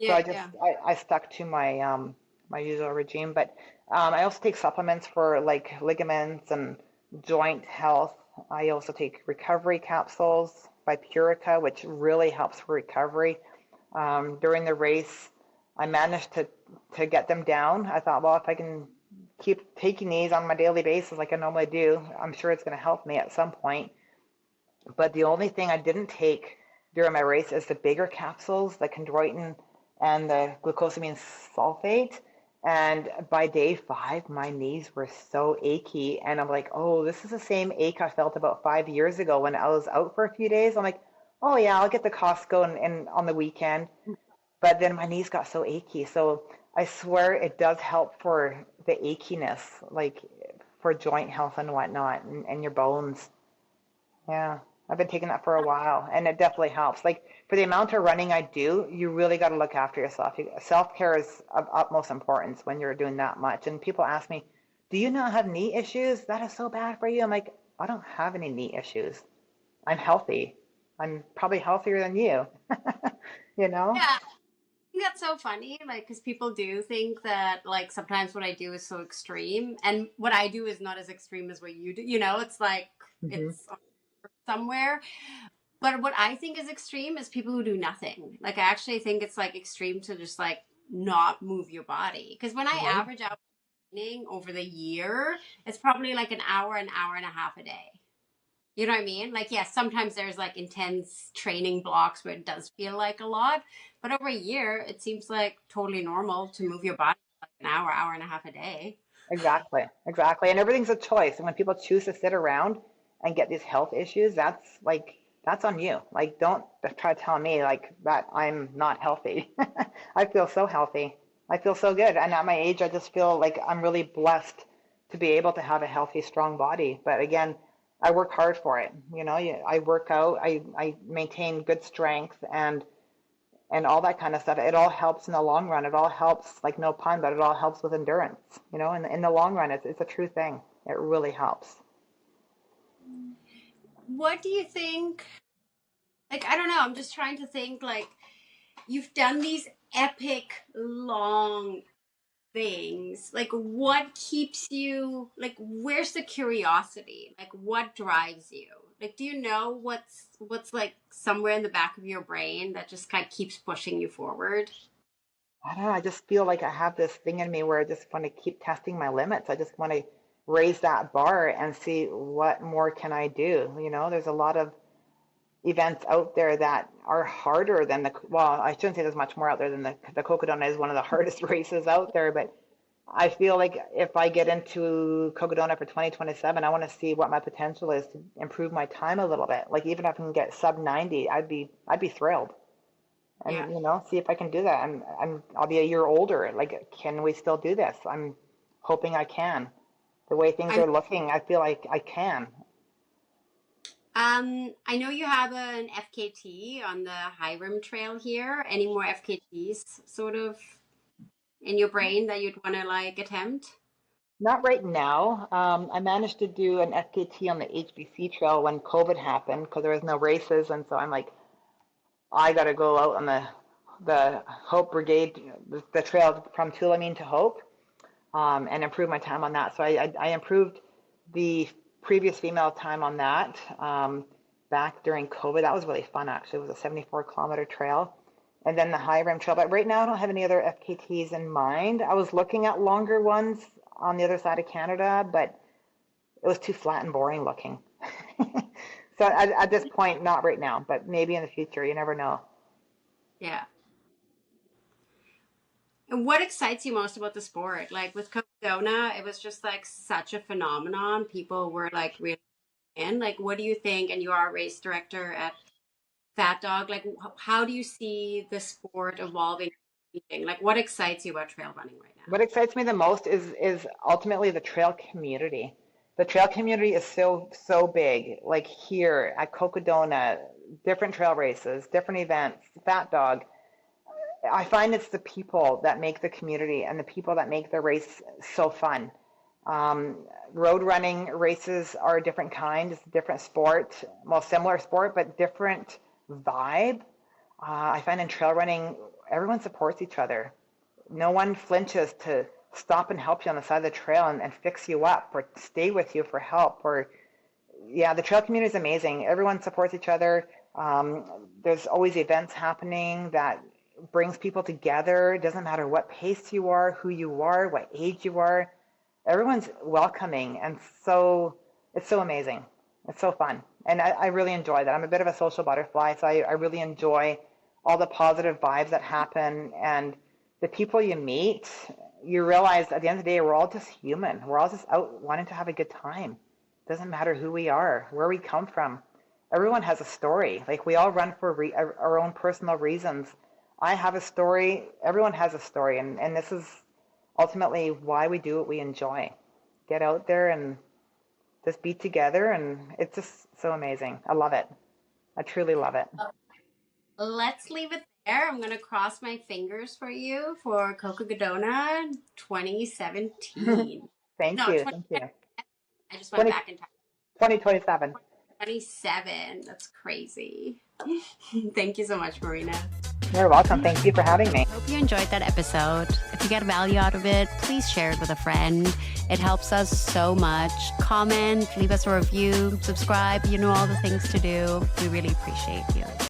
So Yeah, yeah. I stuck to my usual regime. But I also take supplements for like ligaments and joint health. I also take recovery capsules by Purica, which really helps for recovery. During the race, I managed to get them down. I thought, well, if I can keep taking these on my daily basis like I normally do, I'm sure it's going to help me at some point. But the only thing I didn't take during my race is the bigger capsules, the chondroitin and the glucosamine sulfate. And by day 5, my knees were so achy. And I'm like, oh, this is the same ache I felt about 5 years ago when I was out for a few days. I'm like, oh, yeah, I'll get the Costco and on the weekend. but then my knees got so achy. So I swear it does help for the achiness, like for joint health and whatnot, and your bones. Yeah, I've been taking that for a while, and it definitely helps. Like for the amount of running I do, you really got to look after yourself. Self-care is of utmost importance when you're doing that much. And people ask me, "Do you not have knee issues? That is so bad for you." I'm like, I don't have any knee issues. I'm healthy. I'm probably healthier than you. You know? Yeah, think that's so funny, like, because people do think that, like, sometimes what I do is so extreme, and what I do is not as extreme as what you do. It's like Hmm. it's somewhere. But what I think is extreme is people who do nothing. Like, I actually think it's like extreme to just like not move your body. Because when I Right. average out training over the year, it's probably like an hour and a half a day. You know what I mean? Like, yes, sometimes there's like intense training blocks where it does feel like a lot, but over a year, it seems like totally normal to move your body like an hour and a half a day. Exactly. Exactly. And everything's a choice. And when people choose to sit around and get these health issues, that's on you. Like, don't try to tell me like that I'm not healthy. I feel so healthy. I feel so good. And at my age, I just feel like I'm really blessed to be able to have a healthy, strong body. But again, I work hard for it. I work out, I maintain good strength and all that kind of stuff. It all helps in the long run. It all helps, like no pun, but it all helps with endurance. In the long run, it's a true thing. It really helps. What do you think? Like, I don't know. I'm just trying to think, like, you've done these epic, long things. Like, what keeps you, like, where's the curiosity? Like, what drives you? Like, do you know what's like somewhere in the back of your brain that just kind of keeps pushing you forward? I don't know. I just feel like I have this thing in me where I just want to keep testing my limits. I just want to raise that bar and see what more can I do. There's a lot of events out there that are harder than well, I shouldn't say there's much more out there than the Cocodona is one of the hardest races out there, but I feel like if I get into Cocodona for 2027, I want to see what my potential is to improve my time a little bit. Like even if I can get sub 90, I'd be thrilled. Yeah. And see if I can do that. I'll be a year older. Like, can we still do this? I'm hoping I can. The way things I'm are looking, I feel like I can. I know you have an FKT on the High Rim Trail here. Any more FKTs sort of in your brain that you'd want to like attempt? Not right now. I managed to do an FKT on the HBC trail when COVID happened because there was no races, and so I'm like, I got to go out on the Hope Brigade, the trail from Tulameen to Hope, and improve my time on that. So I improved the previous female time on that back during COVID. That was really fun, actually. It was a 74-kilometer trail. And then the High Rim Trail. But right now, I don't have any other FKTs in mind. I was looking at longer ones on the other side of Canada, but it was too flat and boring looking. So at this point, not right now, but maybe in the future. You never know. Yeah. And what excites you most about the sport? Like with Cocodona, it was just like such a phenomenon. People were like really in. Like, what do you think? And you are a race director at Fat Dog. Like, how do you see the sport evolving? Like, what excites you about trail running right now? What excites me the most is ultimately the trail community. The trail community is so big. Like here at Cocodona, different trail races, different events, Fat Dog. I find it's the people that make the community and the people that make the race so fun. Um, Road running races are a different kind. It's a different sport, well, similar sport, but different vibe. I find in trail running, everyone supports each other. No one flinches to stop and help you on the side of the trail and fix you up or stay with you for help. Or, yeah, the trail community is amazing. Everyone supports each other. There's always events happening that brings people together. It doesn't matter what pace you are, who you are, what age you are. Everyone's welcoming, and so it's so amazing. It's so fun, and I really enjoy that. I'm a bit of a social butterfly, so I really enjoy all the positive vibes that happen and the people you meet. You realize at the end of the day, we're all just human. We're all just out wanting to have a good time. It doesn't matter who we are, where we come from. Everyone has a story. Like we all run for our own personal reasons. I have a story. Everyone has a story, and this is ultimately why we do what we enjoy. Get out there and just be together, and it's just so amazing. I love it. I truly love it. Let's leave it there. I'm going to cross my fingers for you for Cocodona 2017. Thank No, you. 20, Thank you. I just went 20, back in time. 2027. 27. That's crazy. Thank you so much, Marina. You're welcome. Thank you for having me. Hope you enjoyed that episode. If you get value out of it, please share it with a friend. It helps us so much. Comment, leave us a review, subscribe. You know all the things to do. We really appreciate you.